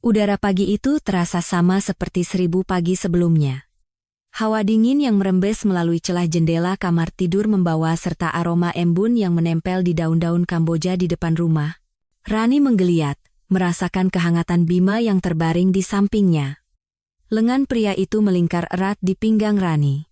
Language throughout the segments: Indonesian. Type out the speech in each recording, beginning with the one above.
Udara pagi itu terasa sama seperti 1000 pagi sebelumnya. Hawa dingin yang merembes melalui celah jendela kamar tidur membawa serta aroma embun yang menempel di daun-daun Kamboja di depan rumah. Rani menggeliat, merasakan kehangatan Bima yang terbaring di sampingnya. Lengan pria itu melingkar erat di pinggang Rani.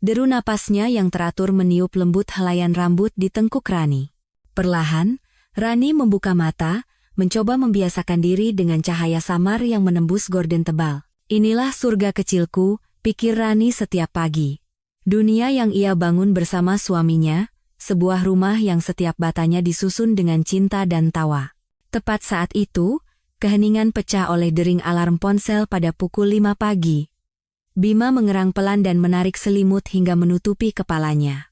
Deru napasnya yang teratur meniup lembut helaian rambut di tengkuk Rani. Perlahan, Rani membuka mata, mencoba membiasakan diri dengan cahaya samar yang menembus gorden tebal. Inilah surga kecilku, pikir Rani setiap pagi. Dunia yang ia bangun bersama suaminya, sebuah rumah yang setiap batanya disusun dengan cinta dan tawa. Tepat saat itu, keheningan pecah oleh dering alarm ponsel pada pukul 5 pagi. Bima mengerang pelan dan menarik selimut hingga menutupi kepalanya.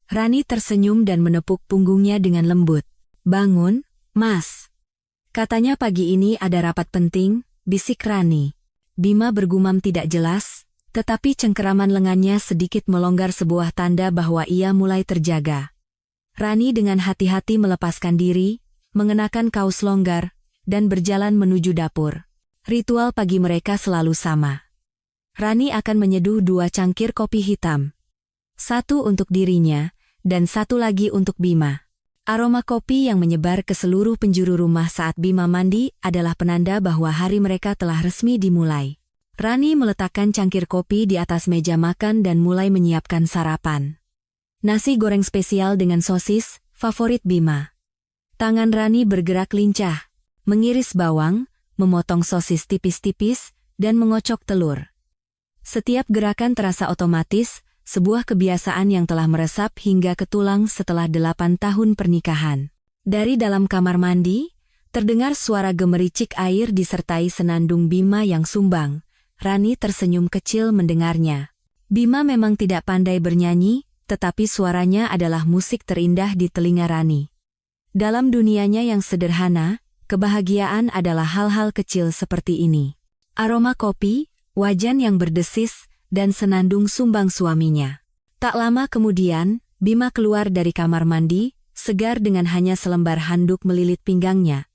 Rani tersenyum dan menepuk punggungnya dengan lembut. "Bangun, Mas." Katanya pagi ini ada rapat penting, bisik Rani. Bima bergumam tidak jelas, tetapi cengkeraman lengannya sedikit melonggar sebuah tanda bahwa ia mulai terjaga. Rani dengan hati-hati melepaskan diri, mengenakan kaos longgar, dan berjalan menuju dapur. Ritual pagi mereka selalu sama. Rani akan menyeduh 2 cangkir kopi hitam. 1 untuk dirinya, dan 1 lagi untuk Bima. Aroma kopi yang menyebar ke seluruh penjuru rumah saat Bima mandi adalah penanda bahwa hari mereka telah resmi dimulai. Rani meletakkan cangkir kopi di atas meja makan dan mulai menyiapkan sarapan. Nasi goreng spesial dengan sosis, favorit Bima. Tangan Rani bergerak lincah, mengiris bawang, memotong sosis tipis-tipis, dan mengocok telur. Setiap gerakan terasa otomatis, sebuah kebiasaan yang telah meresap hingga ke tulang setelah 8 tahun pernikahan. Dari dalam kamar mandi, terdengar suara gemericik air disertai senandung Bima yang sumbang. Rani tersenyum kecil mendengarnya. Bima memang tidak pandai bernyanyi, tetapi suaranya adalah musik terindah di telinga Rani. Dalam dunianya yang sederhana, kebahagiaan adalah hal-hal kecil seperti ini. Aroma kopi, wajan yang berdesis, dan senandung sumbang suaminya. Tak lama kemudian, Bima keluar dari kamar mandi, segar dengan hanya selembar handuk melilit pinggangnya.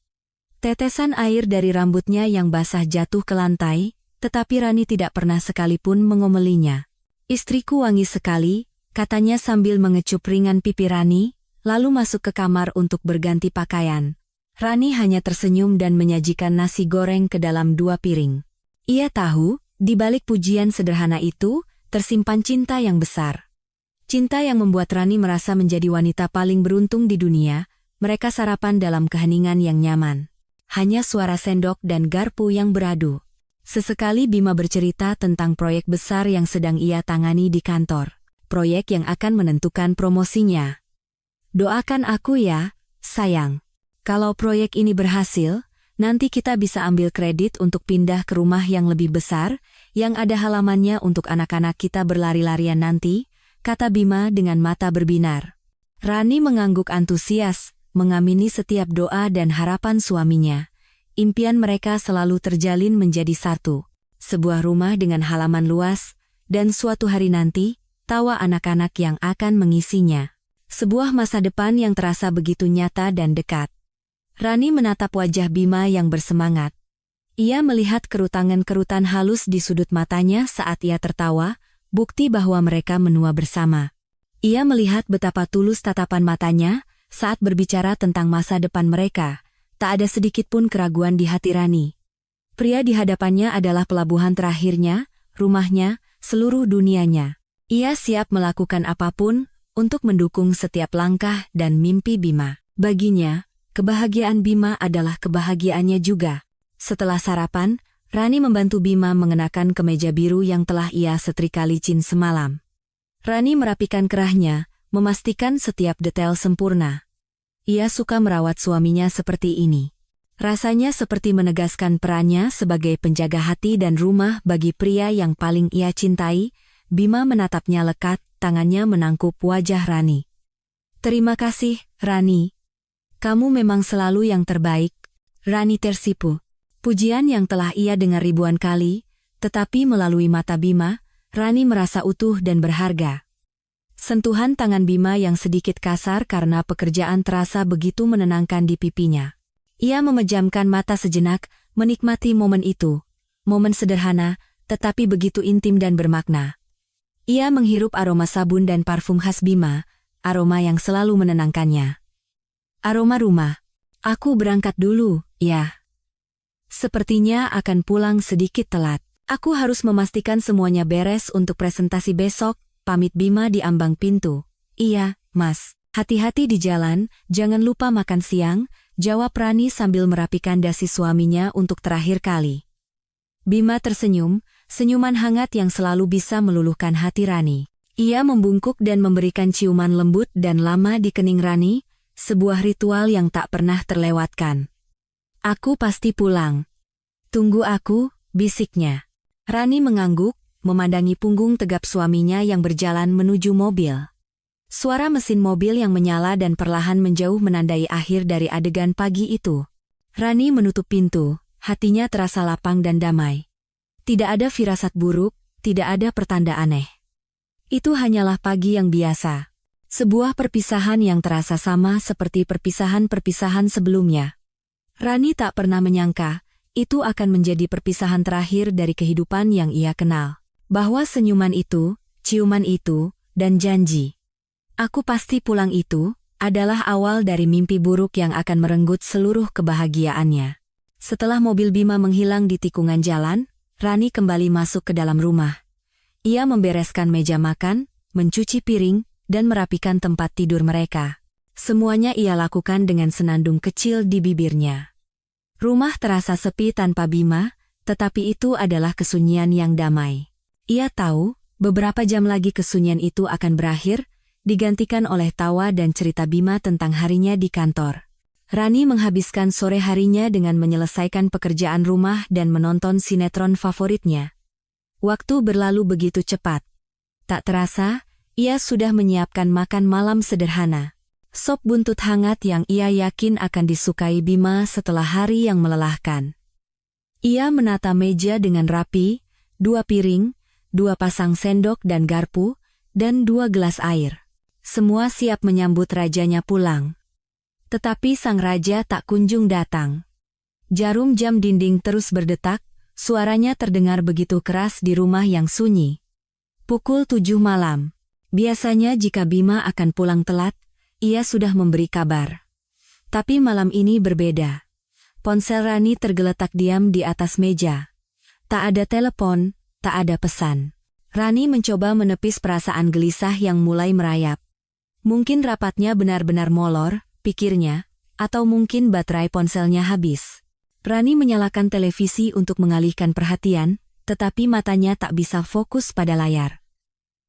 Tetesan air dari rambutnya yang basah jatuh ke lantai, tetapi Rani tidak pernah sekalipun mengomelinya. "Istriku wangi sekali," katanya sambil mengecup ringan pipi Rani, lalu masuk ke kamar untuk berganti pakaian. Rani hanya tersenyum dan menyajikan nasi goreng ke dalam 2 piring. Ia tahu, di balik pujian sederhana itu, tersimpan cinta yang besar. Cinta yang membuat Rani merasa menjadi wanita paling beruntung di dunia. Mereka sarapan dalam keheningan yang nyaman. Hanya suara sendok dan garpu yang beradu. Sesekali Bima bercerita tentang proyek besar yang sedang ia tangani di kantor. Proyek yang akan menentukan promosinya. "Doakan aku ya, sayang. Kalau proyek ini berhasil, nanti kita bisa ambil kredit untuk pindah ke rumah yang lebih besar, yang ada halamannya untuk anak-anak kita berlari-larian nanti," kata Bima dengan mata berbinar. Rani mengangguk antusias, mengamini setiap doa dan harapan suaminya. Impian mereka selalu terjalin menjadi satu. Sebuah rumah dengan halaman luas, dan suatu hari nanti, tawa anak-anak yang akan mengisinya. Sebuah masa depan yang terasa begitu nyata dan dekat. Rani menatap wajah Bima yang bersemangat. Ia melihat kerutangan-kerutan halus di sudut matanya saat ia tertawa, bukti bahwa mereka menua bersama. Ia melihat betapa tulus tatapan matanya saat berbicara tentang masa depan mereka. Tak ada sedikit pun keraguan di hati Rani. Pria di hadapannya adalah pelabuhan terakhirnya, rumahnya, seluruh dunianya. Ia siap melakukan apapun untuk mendukung setiap langkah dan mimpi Bima. Baginya, kebahagiaan Bima adalah kebahagiaannya juga. Setelah sarapan, Rani membantu Bima mengenakan kemeja biru yang telah ia setrika licin semalam. Rani merapikan kerahnya, memastikan setiap detail sempurna. Ia suka merawat suaminya seperti ini. Rasanya seperti menegaskan perannya sebagai penjaga hati dan rumah bagi pria yang paling ia cintai. Bima menatapnya lekat, tangannya menangkup wajah Rani. "Terima kasih, Rani. Kamu memang selalu yang terbaik." Rani tersipu. Pujian yang telah ia dengar ribuan kali, tetapi melalui mata Bima, Rani merasa utuh dan berharga. Sentuhan tangan Bima yang sedikit kasar karena pekerjaan terasa begitu menenangkan di pipinya. Ia memejamkan mata sejenak, menikmati momen itu. Momen sederhana, tetapi begitu intim dan bermakna. Ia menghirup aroma sabun dan parfum khas Bima, aroma yang selalu menenangkannya. Aroma rumah. Aku berangkat dulu, ya. Sepertinya akan pulang sedikit telat. Aku harus memastikan semuanya beres untuk presentasi besok, pamit Bima di ambang pintu. Iya, Mas. Hati-hati di jalan, jangan lupa makan siang, jawab Rani sambil merapikan dasi suaminya untuk terakhir kali. Bima tersenyum, senyuman hangat yang selalu bisa meluluhkan hati Rani. Ia membungkuk dan memberikan ciuman lembut dan lama di kening Rani, sebuah ritual yang tak pernah terlewatkan. Aku pasti pulang. Tunggu aku, bisiknya. Rani mengangguk, memandangi punggung tegap suaminya yang berjalan menuju mobil. Suara mesin mobil yang menyala dan perlahan menjauh menandai akhir dari adegan pagi itu. Rani menutup pintu, hatinya terasa lapang dan damai. Tidak ada firasat buruk, tidak ada pertanda aneh. Itu hanyalah pagi yang biasa. Sebuah perpisahan yang terasa sama seperti perpisahan-perpisahan sebelumnya. Rani tak pernah menyangka, itu akan menjadi perpisahan terakhir dari kehidupan yang ia kenal. Bahwa senyuman itu, ciuman itu, dan janji "aku pasti pulang" itu, adalah awal dari mimpi buruk yang akan merenggut seluruh kebahagiaannya. Setelah mobil Bima menghilang di tikungan jalan, Rani kembali masuk ke dalam rumah. Ia membereskan meja makan, mencuci piring, dan merapikan tempat tidur mereka. Semuanya ia lakukan dengan senandung kecil di bibirnya. Rumah terasa sepi tanpa Bima, tetapi itu adalah kesunyian yang damai. Ia tahu, beberapa jam lagi kesunyian itu akan berakhir, digantikan oleh tawa dan cerita Bima tentang harinya di kantor. Rani menghabiskan sore harinya dengan menyelesaikan pekerjaan rumah dan menonton sinetron favoritnya. Waktu berlalu begitu cepat. Tak terasa, ia sudah menyiapkan makan malam sederhana. Sop buntut hangat yang ia yakin akan disukai Bima setelah hari yang melelahkan. Ia menata meja dengan rapi, 2 piring, 2 pasang sendok dan garpu, dan 2 gelas air. Semua siap menyambut rajanya pulang. Tetapi sang raja tak kunjung datang. Jarum jam dinding terus berdetak, suaranya terdengar begitu keras di rumah yang sunyi. Pukul 7 malam. Biasanya jika Bima akan pulang telat, ia sudah memberi kabar. Tapi malam ini berbeda. Ponsel Rani tergeletak diam di atas meja. Tak ada telepon, tak ada pesan. Rani mencoba menepis perasaan gelisah yang mulai merayap. Mungkin rapatnya benar-benar molor, pikirnya, atau mungkin baterai ponselnya habis. Rani menyalakan televisi untuk mengalihkan perhatian, tetapi matanya tak bisa fokus pada layar.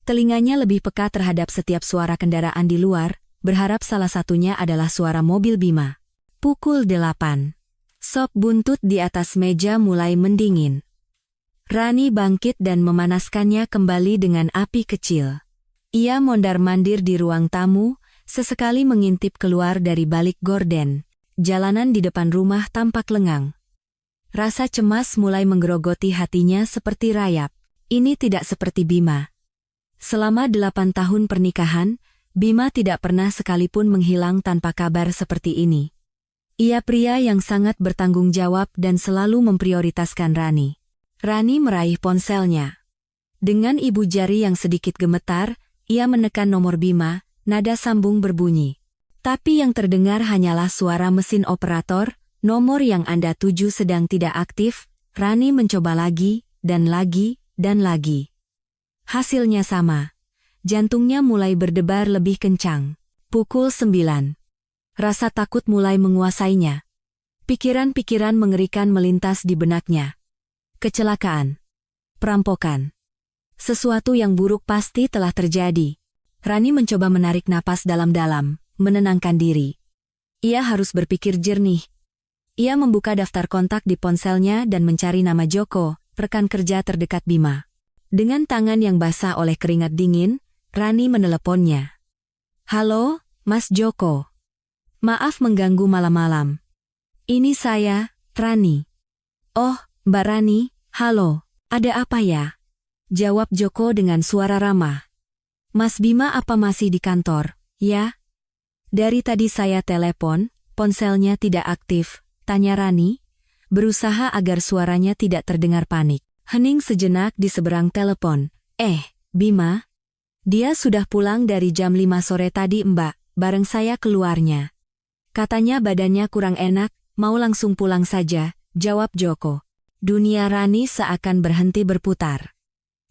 Telinganya lebih peka terhadap setiap suara kendaraan di luar, berharap salah satunya adalah suara mobil Bima. Pukul 8. Sop buntut di atas meja mulai mendingin. Rani bangkit dan memanaskannya kembali dengan api kecil. Ia mondar-mandir di ruang tamu, sesekali mengintip keluar dari balik gorden. Jalanan di depan rumah tampak lengang. Rasa cemas mulai menggerogoti hatinya seperti rayap. Ini tidak seperti Bima. Selama 8 tahun pernikahan, Bima tidak pernah sekalipun menghilang tanpa kabar seperti ini. Ia pria yang sangat bertanggung jawab dan selalu memprioritaskan Rani. Rani meraih ponselnya. Dengan ibu jari yang sedikit gemetar, ia menekan nomor Bima, nada sambung berbunyi. Tapi yang terdengar hanyalah suara mesin operator, nomor yang Anda tuju sedang tidak aktif. Rani mencoba lagi, dan lagi, dan lagi. Hasilnya sama. Jantungnya mulai berdebar lebih kencang. Pukul 9. Rasa takut mulai menguasainya. Pikiran-pikiran mengerikan melintas di benaknya. Kecelakaan. Perampokan. Sesuatu yang buruk pasti telah terjadi. Rani mencoba menarik napas dalam-dalam, menenangkan diri. Ia harus berpikir jernih. Ia membuka daftar kontak di ponselnya dan mencari nama Joko, rekan kerja terdekat Bima. Dengan tangan yang basah oleh keringat dingin, Rani meneleponnya. Halo, Mas Joko. Maaf mengganggu malam-malam. Ini saya, Rani. Oh, Mbak Rani, halo. Ada apa ya? Jawab Joko dengan suara ramah. Mas Bima apa masih di kantor, ya? Dari tadi saya telepon, ponselnya tidak aktif, tanya Rani. berusaha agar suaranya tidak terdengar panik. Hening sejenak di seberang telepon. Bima? Dia sudah pulang dari jam 5 sore tadi Mbak, bareng saya keluarnya. Katanya badannya kurang enak, mau langsung pulang saja, jawab Joko. Dunia Rani seakan berhenti berputar.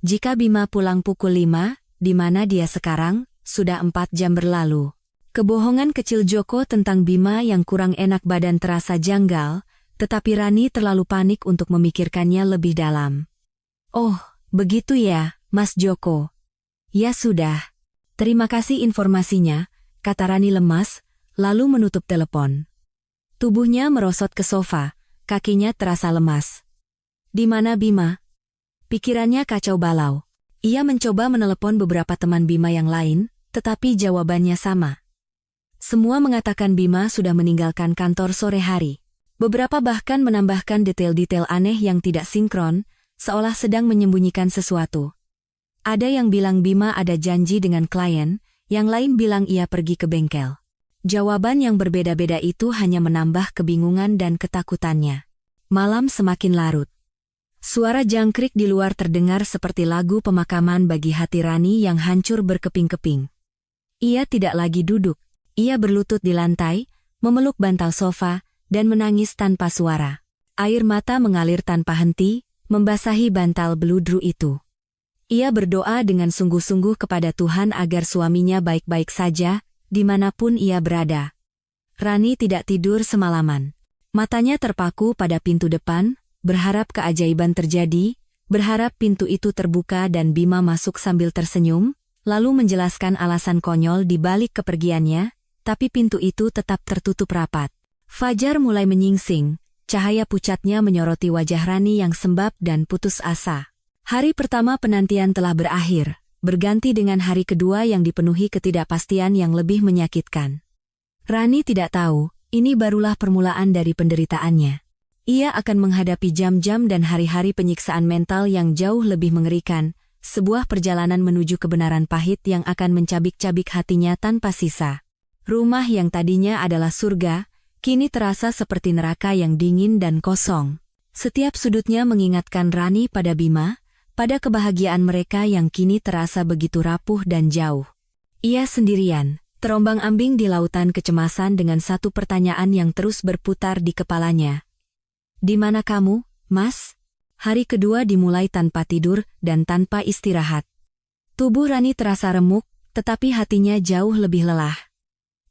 Jika Bima pulang pukul 5, di mana dia sekarang? Sudah 4 jam berlalu. Kebohongan kecil Joko tentang Bima yang kurang enak badan terasa janggal, tetapi Rani terlalu panik untuk memikirkannya lebih dalam. Oh, begitu ya, Mas Joko. Ya sudah. Terima kasih informasinya, kata Rani lemas, lalu menutup telepon. Tubuhnya merosot ke sofa, kakinya terasa lemas. Di mana Bima? Pikirannya kacau balau. Ia mencoba menelepon beberapa teman Bima yang lain, tetapi jawabannya sama. Semua mengatakan Bima sudah meninggalkan kantor sore hari. Beberapa bahkan menambahkan detail-detail aneh yang tidak sinkron, seolah sedang menyembunyikan sesuatu. Ada yang bilang Bima ada janji dengan klien, yang lain bilang ia pergi ke bengkel. Jawaban yang berbeda-beda itu hanya menambah kebingungan dan ketakutannya. Malam semakin larut. Suara jangkrik di luar terdengar seperti lagu pemakaman bagi hati Rani yang hancur berkeping-keping. Ia tidak lagi duduk. Ia berlutut di lantai, memeluk bantal sofa, dan menangis tanpa suara. Air mata mengalir tanpa henti, membasahi bantal beludru itu. Ia berdoa dengan sungguh-sungguh kepada Tuhan agar suaminya baik-baik saja, dimanapun ia berada. Rani tidak tidur semalaman. Matanya terpaku pada pintu depan, berharap keajaiban terjadi, berharap pintu itu terbuka dan Bima masuk sambil tersenyum, lalu menjelaskan alasan konyol di balik kepergiannya, tapi pintu itu tetap tertutup rapat. Fajar mulai menyingsing, cahaya pucatnya menyoroti wajah Rani yang sembab dan putus asa. Hari pertama penantian telah berakhir, berganti dengan hari kedua yang dipenuhi ketidakpastian yang lebih menyakitkan. Rani tidak tahu, ini barulah permulaan dari penderitaannya. Ia akan menghadapi jam-jam dan hari-hari penyiksaan mental yang jauh lebih mengerikan, sebuah perjalanan menuju kebenaran pahit yang akan mencabik-cabik hatinya tanpa sisa. Rumah yang tadinya adalah surga, kini terasa seperti neraka yang dingin dan kosong. Setiap sudutnya mengingatkan Rani pada Bima, pada kebahagiaan mereka yang kini terasa begitu rapuh dan jauh. Ia sendirian, terombang-ambing di lautan kecemasan dengan satu pertanyaan yang terus berputar di kepalanya. Di mana kamu, Mas? Hari kedua dimulai tanpa tidur dan tanpa istirahat. Tubuh Rani terasa remuk, tetapi hatinya jauh lebih lelah.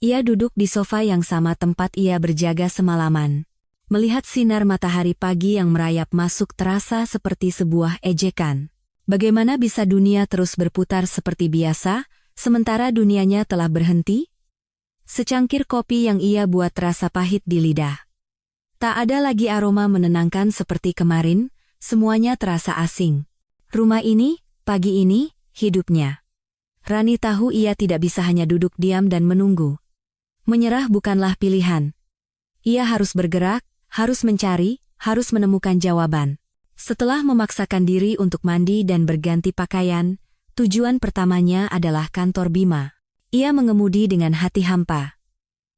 Ia duduk di sofa yang sama tempat ia berjaga semalaman. Melihat sinar matahari pagi yang merayap masuk terasa seperti sebuah ejekan. Bagaimana bisa dunia terus berputar seperti biasa, sementara dunianya telah berhenti? Secangkir kopi yang ia buat terasa pahit di lidah. Tak ada lagi aroma menenangkan seperti kemarin, semuanya terasa asing. Rumah ini, pagi ini, hidupnya. Rani tahu ia tidak bisa hanya duduk diam dan menunggu. Menyerah bukanlah pilihan. Ia harus bergerak, harus mencari, harus menemukan jawaban. Setelah memaksakan diri untuk mandi dan berganti pakaian, tujuan pertamanya adalah kantor Bima. Ia mengemudi dengan hati hampa.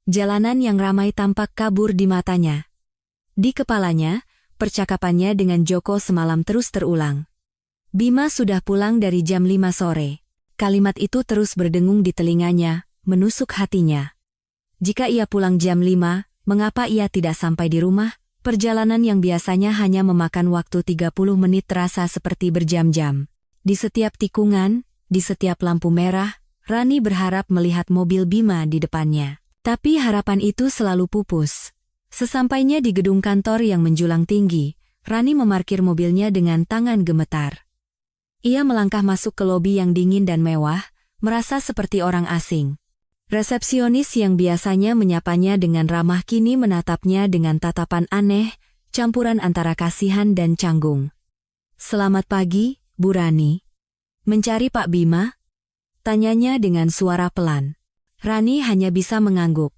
Jalanan yang ramai tampak kabur di matanya. Di kepalanya, percakapannya dengan Joko semalam terus terulang. Bima sudah pulang dari jam 5 sore. Kalimat itu terus berdengung di telinganya, menusuk hatinya. Jika ia pulang jam 5, mengapa ia tidak sampai di rumah? Perjalanan yang biasanya hanya memakan waktu 30 menit terasa seperti berjam-jam. Di setiap tikungan, di setiap lampu merah, Rani berharap melihat mobil Bima di depannya. Tapi harapan itu selalu pupus. Sesampainya di gedung kantor yang menjulang tinggi, Rani memarkir mobilnya dengan tangan gemetar. Ia melangkah masuk ke lobi yang dingin dan mewah, merasa seperti orang asing. Resepsionis yang biasanya menyapanya dengan ramah kini menatapnya dengan tatapan aneh, campuran antara kasihan dan canggung. "Selamat pagi, Bu Rani." "Mencari Pak Bima?" tanyanya dengan suara pelan. Rani hanya bisa mengangguk.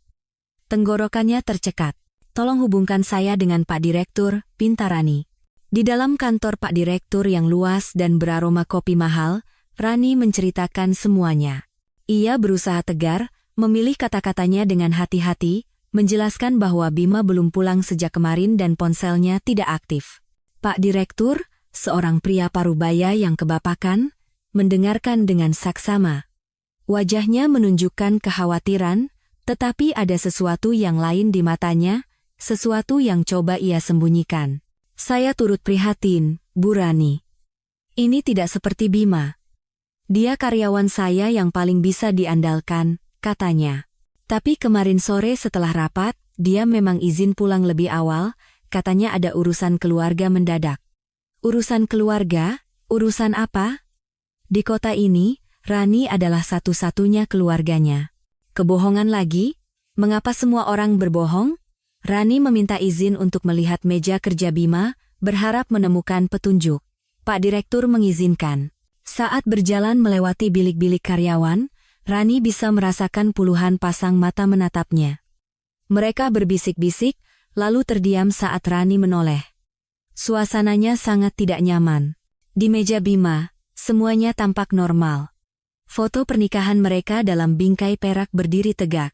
Tenggorokannya tercekat. "Tolong hubungkan saya dengan Pak Direktur," pinta Rani. Di dalam kantor Pak Direktur yang luas dan beraroma kopi mahal, Rani menceritakan semuanya. Ia berusaha tegar, memilih kata-katanya dengan hati-hati, menjelaskan bahwa Bima belum pulang sejak kemarin dan ponselnya tidak aktif. Pak Direktur, seorang pria parubaya yang kebapakan, mendengarkan dengan saksama. Wajahnya menunjukkan kekhawatiran, tetapi ada sesuatu yang lain di matanya, sesuatu yang coba ia sembunyikan. Saya turut prihatin, Bu Rani. Ini tidak seperti Bima. Dia karyawan saya yang paling bisa diandalkan, katanya. Tapi kemarin sore setelah rapat, dia memang izin pulang lebih awal, katanya ada urusan keluarga mendadak. Urusan keluarga? Urusan apa? Di kota ini, Rani adalah satu-satunya keluarganya. Kebohongan lagi? Mengapa semua orang berbohong? Rani meminta izin untuk melihat meja kerja Bima, berharap menemukan petunjuk. Pak Direktur mengizinkan. Saat berjalan melewati bilik-bilik karyawan, Rani bisa merasakan puluhan pasang mata menatapnya. Mereka berbisik-bisik, lalu terdiam saat Rani menoleh. Suasananya sangat tidak nyaman. Di meja Bima, semuanya tampak normal. Foto pernikahan mereka dalam bingkai perak berdiri tegak.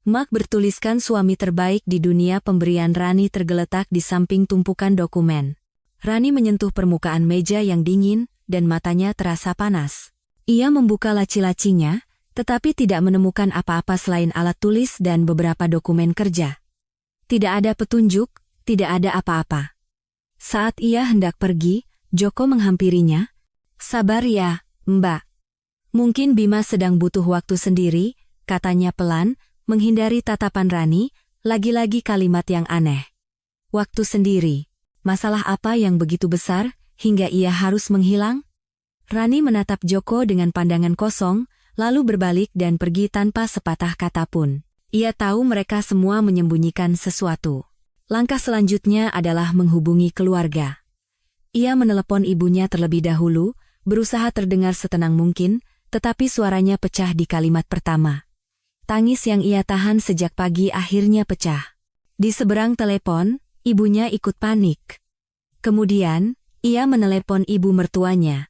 Mak bertuliskan suami terbaik di dunia pemberian Rani tergeletak di samping tumpukan dokumen. Rani menyentuh permukaan meja yang dingin, dan matanya terasa panas. Ia membuka laci-lacinya, tetapi tidak menemukan apa-apa selain alat tulis dan beberapa dokumen kerja. Tidak ada petunjuk, tidak ada apa-apa. Saat ia hendak pergi, Joko menghampirinya. Sabar ya, Mbak. Mungkin Bima sedang butuh waktu sendiri, katanya pelan, menghindari tatapan Rani, lagi-lagi kalimat yang aneh. Waktu sendiri. Masalah apa yang begitu besar, hingga ia harus menghilang? Rani menatap Joko dengan pandangan kosong, lalu berbalik dan pergi tanpa sepatah kata pun. Ia tahu mereka semua menyembunyikan sesuatu. Langkah selanjutnya adalah menghubungi keluarga. Ia menelepon ibunya terlebih dahulu, berusaha terdengar setenang mungkin, tetapi suaranya pecah di kalimat pertama. Tangis yang ia tahan sejak pagi akhirnya pecah. Di seberang telepon, ibunya ikut panik. Kemudian, ia menelepon ibu mertuanya.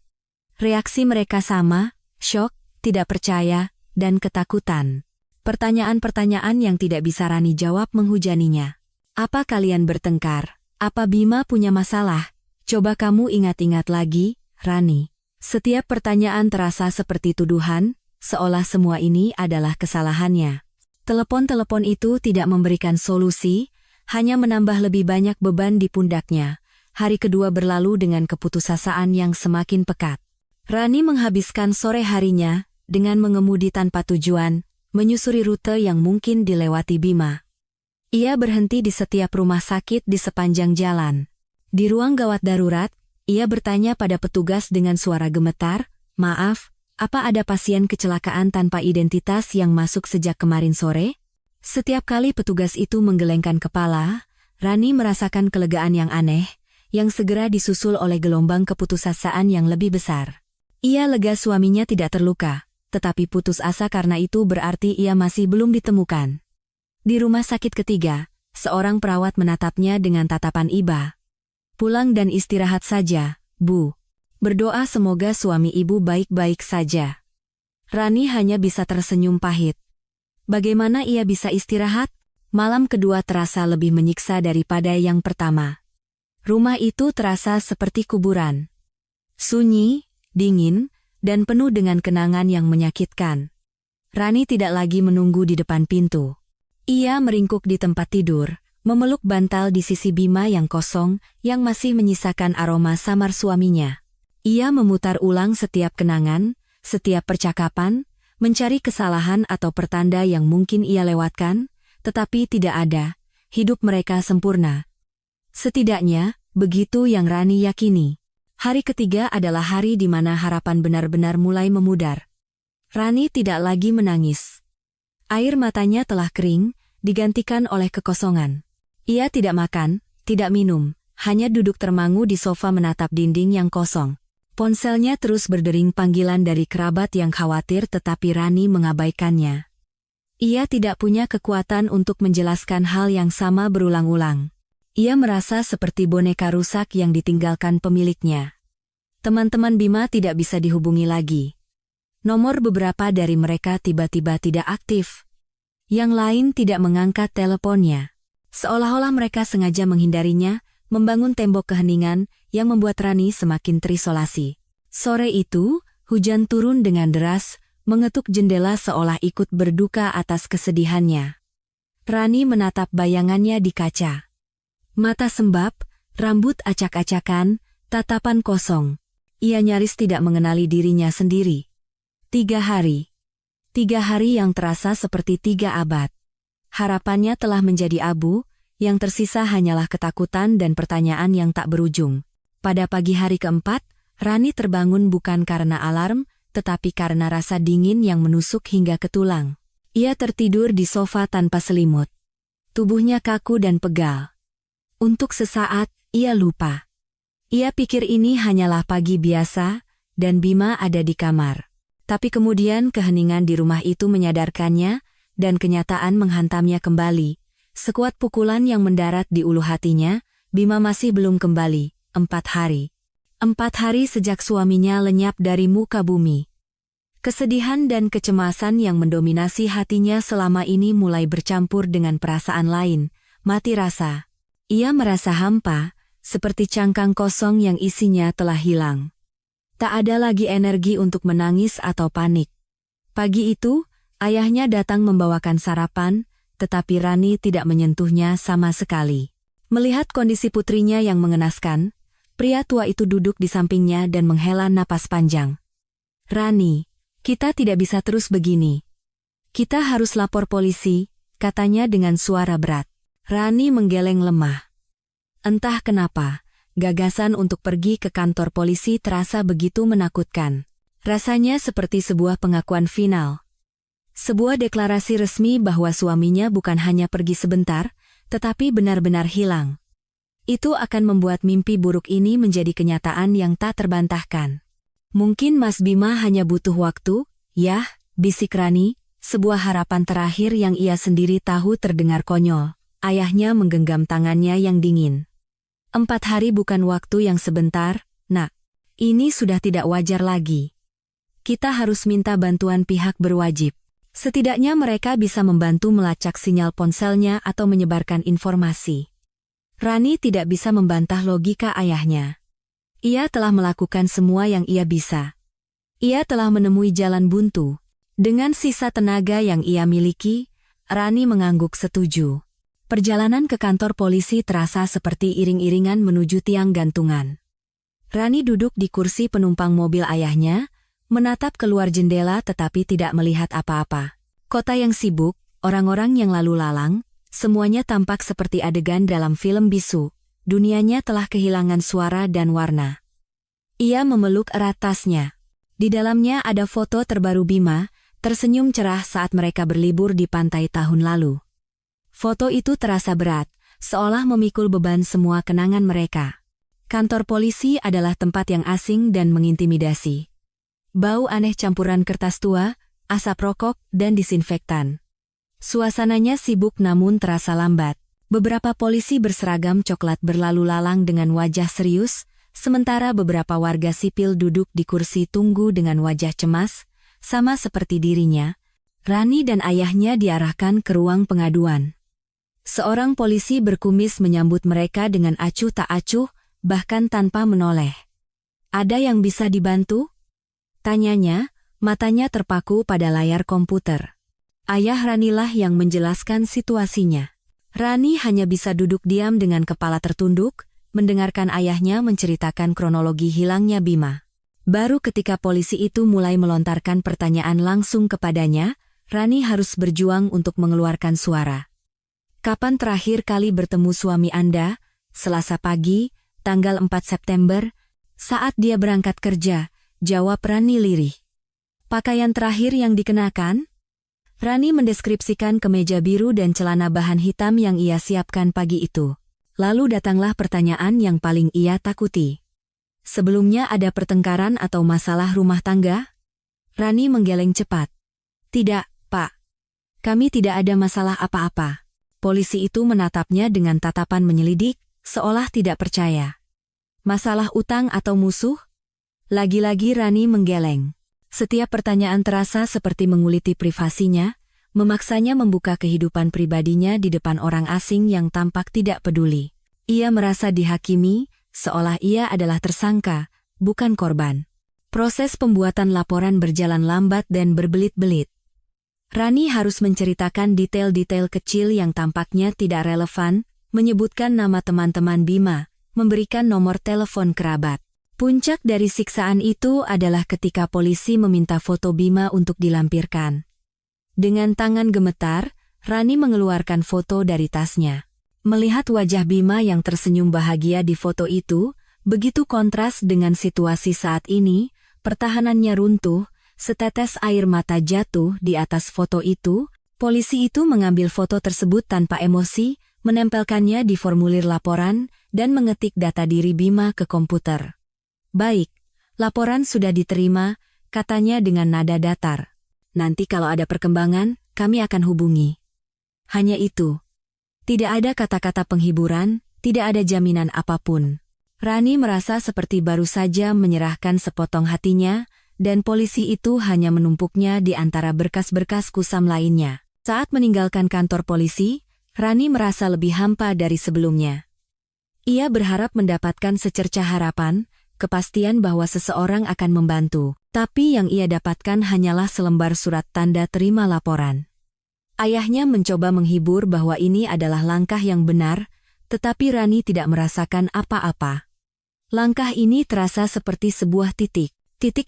Reaksi mereka sama, syok, tidak percaya, dan ketakutan. Pertanyaan-pertanyaan yang tidak bisa Rani jawab menghujaninya. Apa kalian bertengkar? Apa Bima punya masalah? Coba kamu ingat-ingat lagi, Rani. Setiap pertanyaan terasa seperti tuduhan, seolah semua ini adalah kesalahannya. Telepon-telepon itu tidak memberikan solusi, hanya menambah lebih banyak beban di pundaknya. Hari kedua berlalu dengan keputusasaan yang semakin pekat. Rani menghabiskan sore harinya dengan mengemudi tanpa tujuan, menyusuri rute yang mungkin dilewati Bima. Ia berhenti di setiap rumah sakit di sepanjang jalan. Di ruang gawat darurat, ia bertanya pada petugas dengan suara gemetar, "Maaf, apa ada pasien kecelakaan tanpa identitas yang masuk sejak kemarin sore?" Setiap kali petugas itu menggelengkan kepala, Rani merasakan kelegaan yang aneh, yang segera disusul oleh gelombang keputusasaan yang lebih besar. Ia lega suaminya tidak terluka, tetapi putus asa karena itu berarti ia masih belum ditemukan. Di rumah sakit ketiga, seorang perawat menatapnya dengan tatapan iba. "Pulang dan istirahat saja, Bu. Berdoa semoga suami ibu baik-baik saja." Rani hanya bisa tersenyum pahit. Bagaimana ia bisa istirahat? Malam kedua terasa lebih menyiksa daripada yang pertama. Rumah itu terasa seperti kuburan. Sunyi, dingin, dan penuh dengan kenangan yang menyakitkan. Rani tidak lagi menunggu di depan pintu. Ia meringkuk di tempat tidur, memeluk bantal di sisi Bima yang kosong, yang masih menyisakan aroma samar suaminya. Ia memutar ulang setiap kenangan, setiap percakapan, mencari kesalahan atau pertanda yang mungkin ia lewatkan, tetapi tidak ada. Hidup mereka sempurna. Setidaknya, begitu yang Rani yakini. Hari ketiga adalah hari di mana harapan benar-benar mulai memudar. Rani tidak lagi menangis. Air matanya telah kering, digantikan oleh kekosongan. Ia tidak makan, tidak minum, hanya duduk termangu di sofa menatap dinding yang kosong. Ponselnya terus berdering panggilan dari kerabat yang khawatir tetapi Rani mengabaikannya. Ia tidak punya kekuatan untuk menjelaskan hal yang sama berulang-ulang. Ia merasa seperti boneka rusak yang ditinggalkan pemiliknya. Teman-teman Bima tidak bisa dihubungi lagi. Nomor beberapa dari mereka tiba-tiba tidak aktif. Yang lain tidak mengangkat teleponnya. Seolah-olah mereka sengaja menghindarinya, membangun tembok keheningan yang membuat Rani semakin terisolasi. Sore itu, hujan turun dengan deras, mengetuk jendela seolah ikut berduka atas kesedihannya. Rani menatap bayangannya di kaca. Mata sembab, rambut acak-acakan, tatapan kosong. Ia nyaris tidak mengenali dirinya sendiri. 3 hari. 3 hari yang terasa seperti 3 abad. Harapannya telah menjadi abu, yang tersisa hanyalah ketakutan dan pertanyaan yang tak berujung. Pada pagi hari keempat, Rani terbangun bukan karena alarm, tetapi karena rasa dingin yang menusuk hingga ke tulang. Ia tertidur di sofa tanpa selimut. Tubuhnya kaku dan pegal. Untuk sesaat, ia lupa. Ia pikir ini hanyalah pagi biasa, dan Bima ada di kamar. Tapi kemudian keheningan di rumah itu menyadarkannya, dan kenyataan menghantamnya kembali. Sekuat pukulan yang mendarat di ulu hatinya, Bima masih belum kembali. 4 hari. 4 hari sejak suaminya lenyap dari muka bumi. Kesedihan dan kecemasan yang mendominasi hatinya selama ini mulai bercampur dengan perasaan lain, mati rasa. Ia merasa hampa, seperti cangkang kosong yang isinya telah hilang. Tak ada lagi energi untuk menangis atau panik. Pagi itu, ayahnya datang membawakan sarapan, tetapi Rani tidak menyentuhnya sama sekali. Melihat kondisi putrinya yang mengenaskan, pria tua itu duduk di sampingnya dan menghela napas panjang. "Rani, kita tidak bisa terus begini. Kita harus lapor polisi," katanya dengan suara berat. Rani menggeleng lemah. Entah kenapa, gagasan untuk pergi ke kantor polisi terasa begitu menakutkan. Rasanya seperti sebuah pengakuan final. Sebuah deklarasi resmi bahwa suaminya bukan hanya pergi sebentar, tetapi benar-benar hilang. Itu akan membuat mimpi buruk ini menjadi kenyataan yang tak terbantahkan. "Mungkin Mas Bima hanya butuh waktu, yah," bisik Rani, sebuah harapan terakhir yang ia sendiri tahu terdengar konyol. Ayahnya menggenggam tangannya yang dingin. 4 hari bukan waktu yang sebentar, Nak. Ini sudah tidak wajar lagi. Kita harus minta bantuan pihak berwajib. Setidaknya mereka bisa membantu melacak sinyal ponselnya atau menyebarkan informasi. Rani tidak bisa membantah logika ayahnya. Ia telah melakukan semua yang ia bisa. Ia telah menemui jalan buntu. Dengan sisa tenaga yang ia miliki, Rani mengangguk setuju. Perjalanan ke kantor polisi terasa seperti iring-iringan menuju tiang gantungan. Rani duduk di kursi penumpang mobil ayahnya, menatap keluar jendela tetapi tidak melihat apa-apa. Kota yang sibuk, orang-orang yang lalu lalang, semuanya tampak seperti adegan dalam film bisu. Dunianya telah kehilangan suara dan warna. Ia memeluk erat tasnya. Di dalamnya ada foto terbaru Bima, tersenyum cerah saat mereka berlibur di pantai tahun lalu. Foto itu terasa berat, seolah memikul beban semua kenangan mereka. Kantor polisi adalah tempat yang asing dan mengintimidasi. Bau aneh campuran kertas tua, asap rokok, dan disinfektan. Suasananya sibuk namun terasa lambat. Beberapa polisi berseragam coklat berlalu lalang dengan wajah serius, sementara beberapa warga sipil duduk di kursi tunggu dengan wajah cemas, sama seperti dirinya. Rani dan ayahnya diarahkan ke ruang pengaduan. Seorang polisi berkumis menyambut mereka dengan acuh tak acuh, bahkan tanpa menoleh. "Ada yang bisa dibantu?" tanyanya, matanya terpaku pada layar komputer. Ayah Ranilah yang menjelaskan situasinya. Rani hanya bisa duduk diam dengan kepala tertunduk, mendengarkan ayahnya menceritakan kronologi hilangnya Bima. Baru ketika polisi itu mulai melontarkan pertanyaan langsung kepadanya, Rani harus berjuang untuk mengeluarkan suara. "Kapan terakhir kali bertemu suami Anda?" "Selasa pagi, tanggal 4 September, saat dia berangkat kerja," jawab Rani lirih. "Pakaian terakhir yang dikenakan?" Rani mendeskripsikan kemeja biru dan celana bahan hitam yang ia siapkan pagi itu. Lalu datanglah pertanyaan yang paling ia takuti. "Sebelumnya ada pertengkaran atau masalah rumah tangga?" Rani menggeleng cepat. "Tidak, Pak. Kami tidak ada masalah apa-apa." Polisi itu menatapnya dengan tatapan menyelidik, seolah tidak percaya. "Masalah utang atau musuh?" Lagi-lagi Rani menggeleng. Setiap pertanyaan terasa seperti menguliti privasinya, Memaksanya membuka kehidupan pribadinya di depan orang asing yang tampak tidak peduli. Ia merasa dihakimi, seolah ia adalah tersangka, bukan korban. Proses pembuatan laporan berjalan lambat dan berbelit-belit. Rani harus menceritakan detail-detail kecil yang tampaknya tidak relevan, menyebutkan nama teman-teman Bima, memberikan nomor telepon kerabat. Puncak dari siksaan itu adalah ketika polisi meminta foto Bima untuk dilampirkan. Dengan tangan gemetar, Rani mengeluarkan foto dari tasnya. Melihat wajah Bima yang tersenyum bahagia di foto itu, begitu kontras dengan situasi saat ini, pertahanannya runtuh, setetes air mata jatuh di atas foto itu. Polisi itu mengambil foto tersebut tanpa emosi, menempelkannya di formulir laporan, dan mengetik data diri Bima ke komputer. "Baik, laporan sudah diterima," katanya dengan nada datar. "Nanti kalau ada perkembangan, kami akan hubungi." Hanya itu. Tidak ada kata-kata penghiburan, tidak ada jaminan apapun. Rani merasa seperti baru saja menyerahkan sepotong hatinya, dan polisi itu hanya menumpuknya di antara berkas-berkas kusam lainnya. Saat meninggalkan kantor polisi, Rani merasa lebih hampa dari sebelumnya. Ia berharap mendapatkan secercah harapan, kepastian bahwa seseorang akan membantu. Tapi yang ia dapatkan hanyalah selembar surat tanda terima laporan. Ayahnya mencoba menghibur bahwa ini adalah langkah yang benar, tetapi Rani tidak merasakan apa-apa. Langkah ini terasa seperti sebuah titik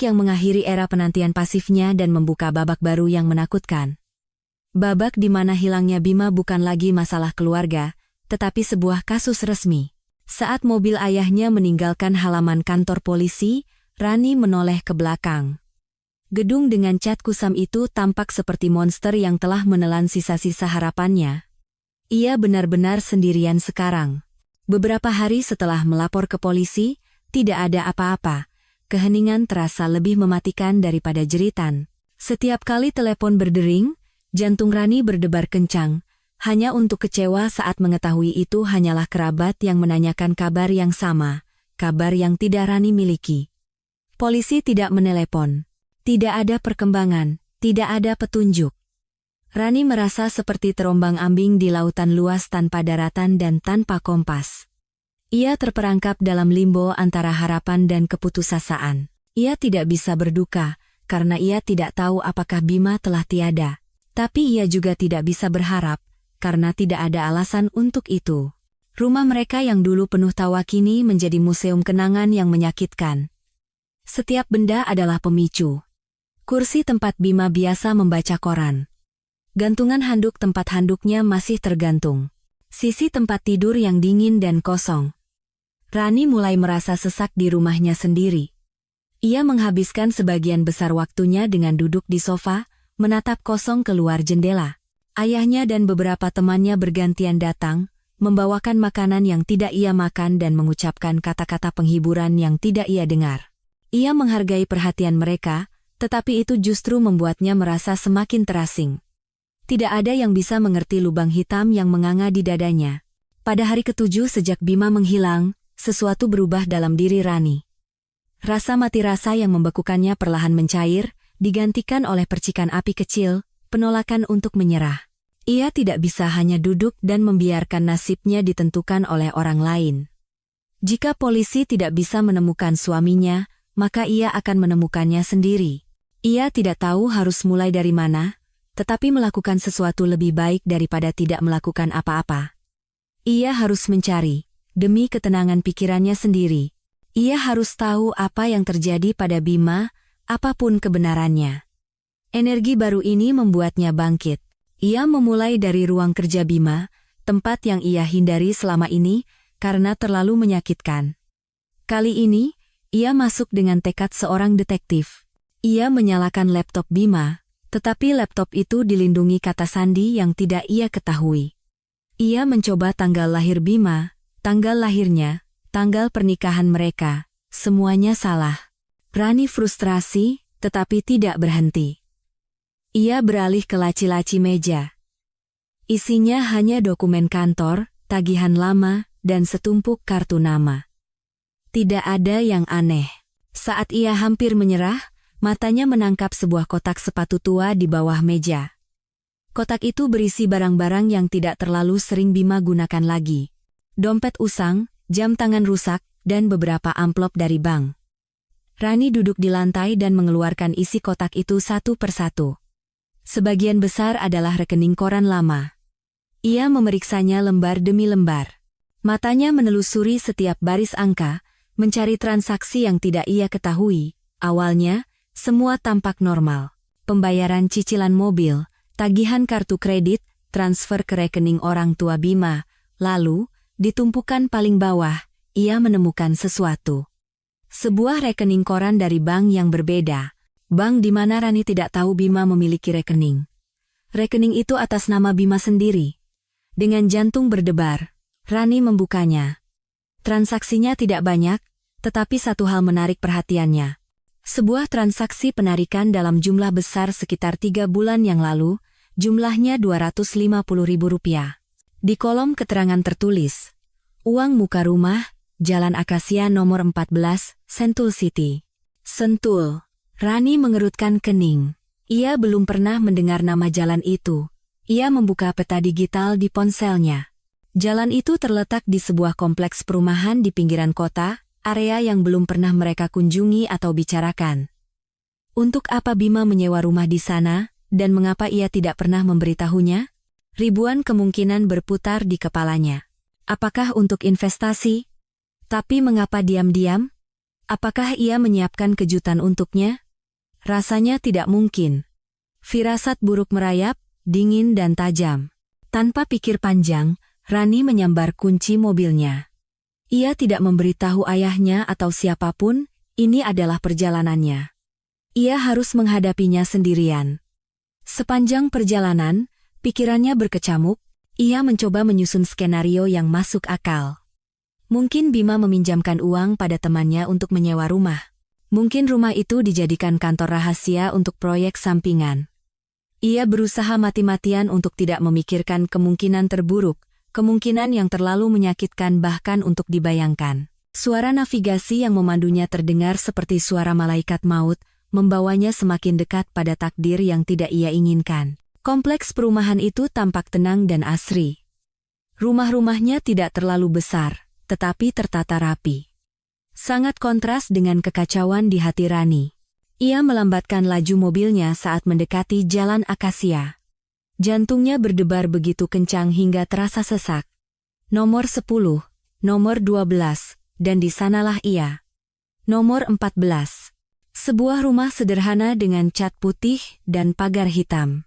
yang mengakhiri era penantian pasifnya dan membuka babak baru yang menakutkan. Babak di mana hilangnya Bima bukan lagi masalah keluarga, tetapi sebuah kasus resmi. Saat mobil ayahnya meninggalkan halaman kantor polisi, Rani menoleh ke belakang. Gedung dengan cat kusam itu tampak seperti monster yang telah menelan sisa-sisa harapannya. Ia benar-benar sendirian sekarang. Beberapa hari setelah melapor ke polisi, tidak ada apa-apa. Keheningan terasa lebih mematikan daripada jeritan. Setiap kali telepon berdering, jantung Rani berdebar kencang, hanya untuk kecewa saat mengetahui itu hanyalah kerabat yang menanyakan kabar yang sama, kabar yang tidak Rani miliki. Polisi tidak menelepon. Tidak ada perkembangan, tidak ada petunjuk. Rani merasa seperti terombang-ambing di lautan luas tanpa daratan dan tanpa kompas. Ia terperangkap dalam limbo antara harapan dan keputusasaan. Ia tidak bisa berduka, karena ia tidak tahu apakah Bima telah tiada. Tapi ia juga tidak bisa berharap, karena tidak ada alasan untuk itu. Rumah mereka yang dulu penuh tawa kini menjadi museum kenangan yang menyakitkan. Setiap benda adalah pemicu. Kursi tempat Bima biasa membaca koran. Gantungan handuk tempat handuknya masih tergantung. Sisi tempat tidur yang dingin dan kosong. Rani mulai merasa sesak di rumahnya sendiri. Ia menghabiskan sebagian besar waktunya dengan duduk di sofa, menatap kosong keluar jendela. Ayahnya dan beberapa temannya bergantian datang, membawakan makanan yang tidak ia makan dan mengucapkan kata-kata penghiburan yang tidak ia dengar. Ia menghargai perhatian mereka, tetapi itu justru membuatnya merasa semakin terasing. Tidak ada yang bisa mengerti lubang hitam yang menganga di dadanya. Pada hari ke-7 sejak Bima menghilang, sesuatu berubah dalam diri Rani. Rasa mati rasa yang membekukannya perlahan mencair, digantikan oleh percikan api kecil, penolakan untuk menyerah. Ia tidak bisa hanya duduk dan membiarkan nasibnya ditentukan oleh orang lain. Jika polisi tidak bisa menemukan suaminya, maka ia akan menemukannya sendiri. Ia tidak tahu harus mulai dari mana, tetapi melakukan sesuatu lebih baik daripada tidak melakukan apa-apa. Ia harus mencari, demi ketenangan pikirannya sendiri. Ia harus tahu apa yang terjadi pada Bima, apapun kebenarannya. Energi baru ini membuatnya bangkit. Ia memulai dari ruang kerja Bima, tempat yang ia hindari selama ini, karena terlalu menyakitkan. Kali ini, ia masuk dengan tekad seorang detektif. Ia menyalakan laptop Bima, tetapi laptop itu dilindungi kata sandi yang tidak ia ketahui. Ia mencoba tanggal lahir Bima, tanggal lahirnya, tanggal pernikahan mereka, semuanya salah. Rani frustrasi, tetapi tidak berhenti. Ia beralih ke laci-laci meja. Isinya hanya dokumen kantor, tagihan lama, dan setumpuk kartu nama. Tidak ada yang aneh. Saat ia hampir menyerah, matanya menangkap sebuah kotak sepatu tua di bawah meja. Kotak itu berisi barang-barang yang tidak terlalu sering Bima gunakan lagi. Dompet usang, jam tangan rusak, dan beberapa amplop dari bank. Rani duduk di lantai dan mengeluarkan isi kotak itu satu persatu. Sebagian besar adalah rekening koran lama. Ia memeriksanya lembar demi lembar. Matanya menelusuri setiap baris angka, mencari transaksi yang tidak ia ketahui. Awalnya, semua tampak normal. Pembayaran cicilan mobil, tagihan kartu kredit, transfer ke rekening orang tua Bima. Lalu, di tumpukan paling bawah, ia menemukan sesuatu. Sebuah rekening koran dari bank yang berbeda. Bank di mana Rani tidak tahu Bima memiliki rekening. Rekening itu atas nama Bima sendiri. Dengan jantung berdebar, Rani membukanya. Transaksinya tidak banyak, tetapi satu hal menarik perhatiannya. Sebuah transaksi penarikan dalam jumlah besar sekitar 3 bulan yang lalu, jumlahnya Rp250.000. Di kolom keterangan tertulis, uang muka rumah, Jalan Akasia nomor 14, Sentul City. Sentul. Rani mengerutkan kening. Ia belum pernah mendengar nama jalan itu. Ia membuka peta digital di ponselnya. Jalan itu terletak di sebuah kompleks perumahan di pinggiran kota, area yang belum pernah mereka kunjungi atau bicarakan. Untuk apa Bima menyewa rumah di sana, dan mengapa ia tidak pernah memberitahunya? Ribuan kemungkinan berputar di kepalanya. Apakah untuk investasi? Tapi mengapa diam-diam? Apakah ia menyiapkan kejutan untuknya? Rasanya tidak mungkin. Firasat buruk merayap, dingin dan tajam. Tanpa pikir panjang, Rani menyambar kunci mobilnya. Ia tidak memberitahu ayahnya atau siapapun, ini adalah perjalanannya. Ia harus menghadapinya sendirian. Sepanjang perjalanan, pikirannya berkecamuk, ia mencoba menyusun skenario yang masuk akal. Mungkin Bima meminjamkan uang pada temannya untuk menyewa rumah. Mungkin rumah itu dijadikan kantor rahasia untuk proyek sampingan. Ia berusaha mati-matian untuk tidak memikirkan kemungkinan terburuk, kemungkinan yang terlalu menyakitkan bahkan untuk dibayangkan. Suara navigasi yang memandunya terdengar seperti suara malaikat maut, membawanya semakin dekat pada takdir yang tidak ia inginkan. Kompleks perumahan itu tampak tenang dan asri. Rumah-rumahnya tidak terlalu besar, tetapi tertata rapi. Sangat kontras dengan kekacauan di hati Rani. Ia melambatkan laju mobilnya saat mendekati Jalan Akasia. Jantungnya berdebar begitu kencang hingga terasa sesak. Nomor 10, nomor 12, dan di sanalah ia. Nomor 14. Sebuah rumah sederhana dengan cat putih dan pagar hitam.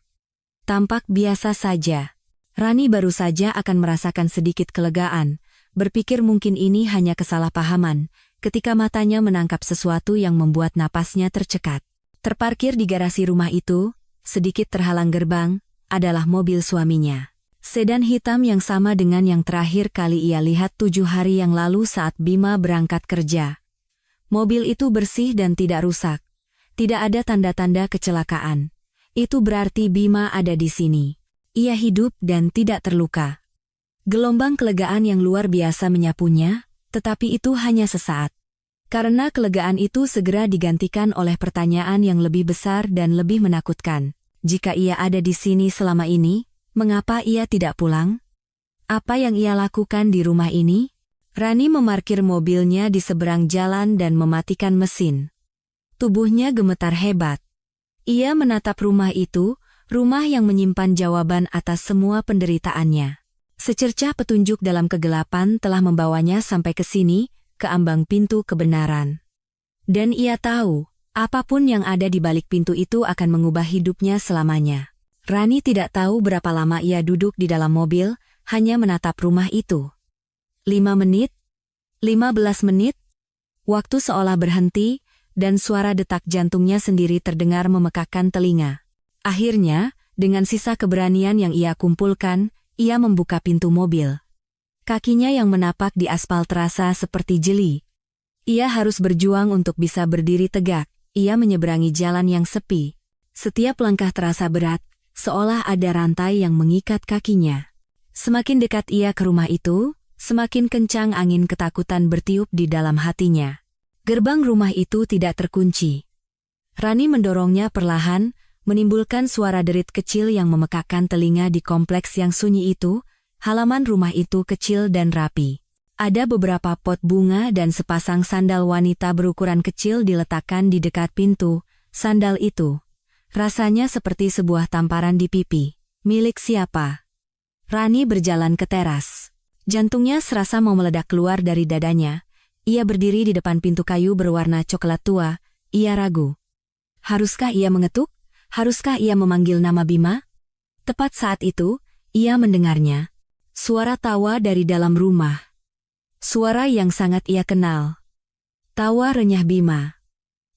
Tampak biasa saja. Rani baru saja akan merasakan sedikit kelegaan, berpikir mungkin ini hanya kesalahpahaman, ketika matanya menangkap sesuatu yang membuat napasnya tercekat. Terparkir di garasi rumah itu, sedikit terhalang gerbang, adalah mobil suaminya. Sedan hitam yang sama dengan yang terakhir kali ia lihat 7 hari yang lalu saat Bima berangkat kerja. Mobil itu bersih dan tidak rusak. Tidak ada tanda-tanda kecelakaan. Itu berarti Bima ada di sini. Ia hidup dan tidak terluka. Gelombang kelegaan yang luar biasa menyapunya, tetapi itu hanya sesaat. Karena kelegaan itu segera digantikan oleh pertanyaan yang lebih besar dan lebih menakutkan. Jika ia ada di sini selama ini, mengapa ia tidak pulang? Apa yang ia lakukan di rumah ini? Rani memarkir mobilnya di seberang jalan dan mematikan mesin. Tubuhnya gemetar hebat. Ia menatap rumah itu, rumah yang menyimpan jawaban atas semua penderitaannya. Secercah petunjuk dalam kegelapan telah membawanya sampai ke sini, ke ambang pintu kebenaran. Dan ia tahu, apapun yang ada di balik pintu itu akan mengubah hidupnya selamanya. Rani tidak tahu berapa lama ia duduk di dalam mobil, hanya menatap rumah itu. 5 menit? 15 menit? Waktu seolah berhenti, dan suara detak jantungnya sendiri terdengar memekakkan telinga. Akhirnya, dengan sisa keberanian yang ia kumpulkan, ia membuka pintu mobil. Kakinya yang menapak di aspal terasa seperti jeli. Ia harus berjuang untuk bisa berdiri tegak. Ia menyeberangi jalan yang sepi. Setiap langkah terasa berat, seolah ada rantai yang mengikat kakinya. Semakin dekat ia ke rumah itu, semakin kencang angin ketakutan bertiup di dalam hatinya. Gerbang rumah itu tidak terkunci. Rani mendorongnya perlahan, menimbulkan suara derit kecil yang memekakkan telinga di kompleks yang sunyi itu. Halaman rumah itu kecil dan rapi. Ada beberapa pot bunga dan sepasang sandal wanita berukuran kecil diletakkan di dekat pintu. Sandal itu rasanya seperti sebuah tamparan di pipi. Milik siapa? Rani berjalan ke teras. Jantungnya serasa mau meledak keluar dari dadanya. Ia berdiri di depan pintu kayu berwarna coklat tua. Ia ragu. Haruskah ia mengetuk? Haruskah ia memanggil nama Bima? Tepat saat itu, ia mendengarnya. Suara tawa dari dalam rumah. Suara yang sangat ia kenal. Tawa renyah Bima.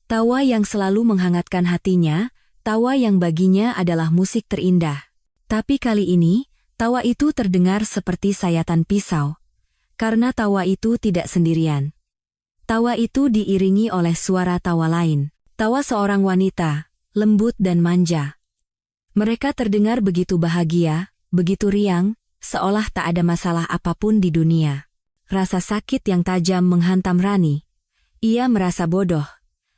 Tawa yang selalu menghangatkan hatinya, tawa yang baginya adalah musik terindah. Tapi kali ini, tawa itu terdengar seperti sayatan pisau. Karena tawa itu tidak sendirian. Tawa itu diiringi oleh suara tawa lain. Tawa seorang wanita, lembut dan manja. Mereka terdengar begitu bahagia, begitu riang, seolah tak ada masalah apapun di dunia. Rasa sakit yang tajam menghantam Rani. Ia merasa bodoh.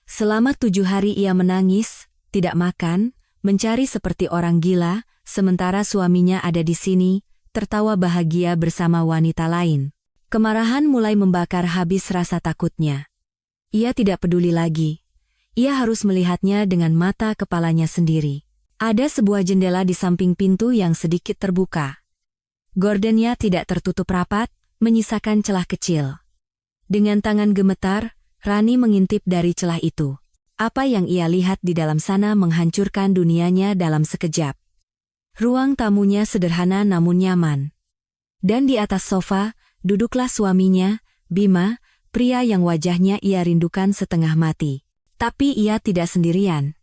Selama 7 hari ia menangis, tidak makan, mencari seperti orang gila, sementara suaminya ada di sini, tertawa bahagia bersama wanita lain. Kemarahan mulai membakar habis rasa takutnya. Ia tidak peduli lagi. Ia harus melihatnya dengan mata kepalanya sendiri. Ada sebuah jendela di samping pintu yang sedikit terbuka. Gordennya tidak tertutup rapat, menyisakan celah kecil. Dengan tangan gemetar, Rani mengintip dari celah itu. Apa yang ia lihat di dalam sana menghancurkan dunianya dalam sekejap. Ruang tamunya sederhana namun nyaman. Dan di atas sofa, duduklah suaminya, Bima, pria yang wajahnya ia rindukan setengah mati. Tapi ia tidak sendirian.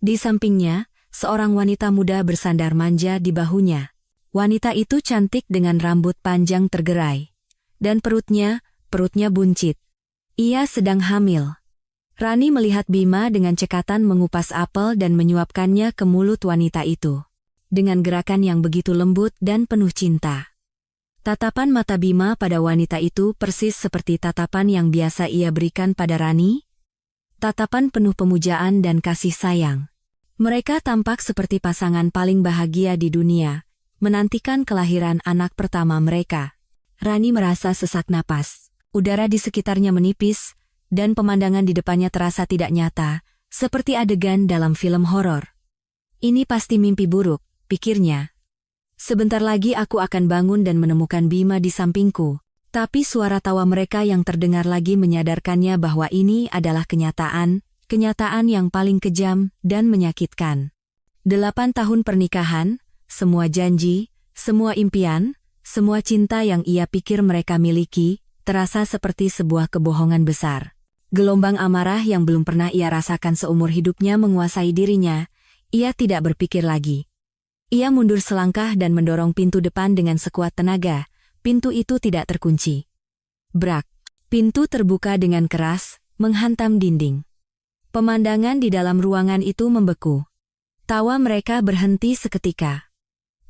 Di sampingnya, seorang wanita muda bersandar manja di bahunya. Wanita itu cantik dengan rambut panjang tergerai. Dan perutnya buncit. Ia sedang hamil. Rani melihat Bima dengan cekatan mengupas apel dan menyuapkannya ke mulut wanita itu. Dengan gerakan yang begitu lembut dan penuh cinta. Tatapan mata Bima pada wanita itu persis seperti tatapan yang biasa ia berikan pada Rani. Tatapan penuh pemujaan dan kasih sayang. Mereka tampak seperti pasangan paling bahagia di dunia. Menantikan kelahiran anak pertama mereka. Rani merasa sesak napas. Udara di sekitarnya menipis, dan pemandangan di depannya terasa tidak nyata, seperti adegan dalam film horor. Ini pasti mimpi buruk, pikirnya. Sebentar lagi aku akan bangun dan menemukan Bima di sampingku. Tapi suara tawa mereka yang terdengar lagi menyadarkannya bahwa ini adalah kenyataan yang paling kejam dan menyakitkan. 8 tahun pernikahan, semua janji, semua impian, semua cinta yang ia pikir mereka miliki, terasa seperti sebuah kebohongan besar. Gelombang amarah yang belum pernah ia rasakan seumur hidupnya menguasai dirinya. Ia tidak berpikir lagi. Ia mundur selangkah dan mendorong pintu depan dengan sekuat tenaga. Pintu itu tidak terkunci. Brak! Pintu terbuka dengan keras, menghantam dinding. Pemandangan di dalam ruangan itu membeku. Tawa mereka berhenti seketika.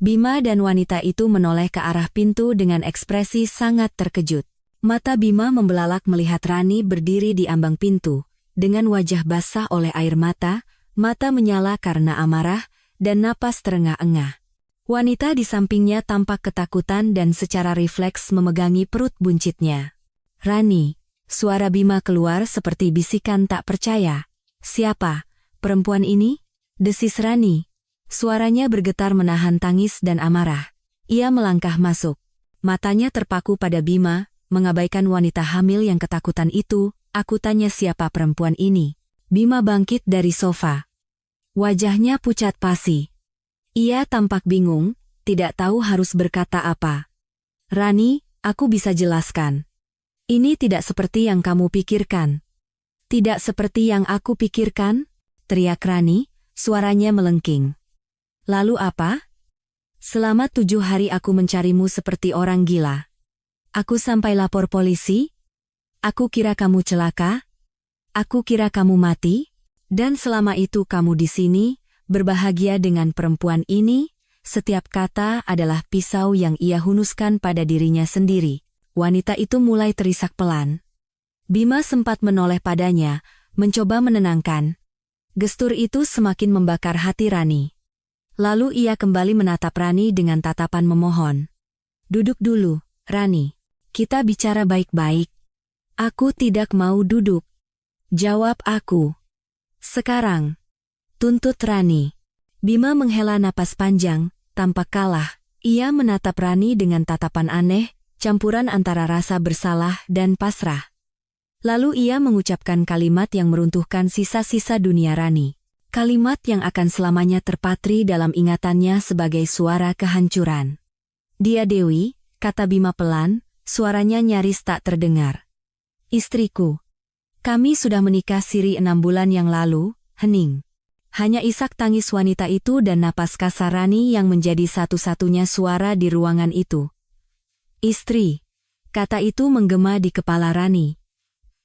Bima dan wanita itu menoleh ke arah pintu dengan ekspresi sangat terkejut. Mata Bima membelalak melihat Rani berdiri di ambang pintu, dengan wajah basah oleh air mata, mata menyala karena amarah, dan napas terengah-engah. Wanita di sampingnya tampak ketakutan dan secara refleks memegangi perut buncitnya. Rani, suara Bima keluar seperti bisikan tak percaya. Siapa? Perempuan ini? Desis Rani. Suaranya bergetar menahan tangis dan amarah. Ia melangkah masuk. Matanya terpaku pada Bima, mengabaikan wanita hamil yang ketakutan itu. Aku tanya siapa perempuan ini. Bima bangkit dari sofa. Wajahnya pucat pasi. Ia tampak bingung, tidak tahu harus berkata apa. Rani, aku bisa jelaskan. Ini tidak seperti yang kamu pikirkan. Tidak seperti yang aku pikirkan? Teriak Rani, suaranya melengking. Lalu apa? Selama 7 hari aku mencarimu seperti orang gila. Aku sampai lapor polisi? Aku kira kamu celaka? Aku kira kamu mati? Dan selama itu kamu di sini, berbahagia dengan perempuan ini? Setiap kata adalah pisau yang ia hunuskan pada dirinya sendiri. Wanita itu mulai terisak pelan. Bima sempat menoleh padanya, mencoba menenangkan. Gestur itu semakin membakar hati Rani. Lalu ia kembali menatap Rani dengan tatapan memohon. Duduk dulu, Rani. Kita bicara baik-baik. Aku tidak mau duduk. Jawab aku. Sekarang. Tuntut Rani. Bima menghela napas panjang, tampak kalah. Ia menatap Rani dengan tatapan aneh, campuran antara rasa bersalah dan pasrah. Lalu ia mengucapkan kalimat yang meruntuhkan sisa-sisa dunia Rani. Kalimat yang akan selamanya terpatri dalam ingatannya sebagai suara kehancuran. Dia Dewi, kata Bima pelan, suaranya nyaris tak terdengar. Istriku. Kami sudah menikah siri 6 bulan yang lalu, hening. Hanya isak tangis wanita itu dan napas kasar Rani yang menjadi satu-satunya suara di ruangan itu. Istri. Kata itu menggema di kepala Rani.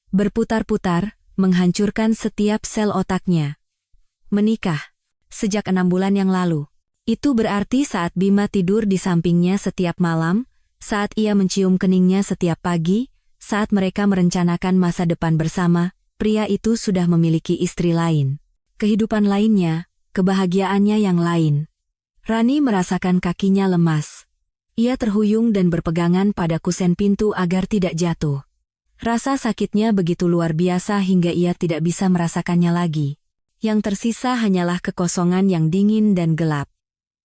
Berputar-putar, menghancurkan setiap sel otaknya. Menikah. Sejak 6 bulan yang lalu. Itu berarti saat Bima tidur di sampingnya setiap malam, saat ia mencium keningnya setiap pagi, saat mereka merencanakan masa depan bersama, pria itu sudah memiliki istri lain. Kehidupan lainnya, kebahagiaannya yang lain. Rani merasakan kakinya lemas. Ia terhuyung dan berpegangan pada kusen pintu agar tidak jatuh. Rasa sakitnya begitu luar biasa hingga ia tidak bisa merasakannya lagi. Yang tersisa hanyalah kekosongan yang dingin dan gelap.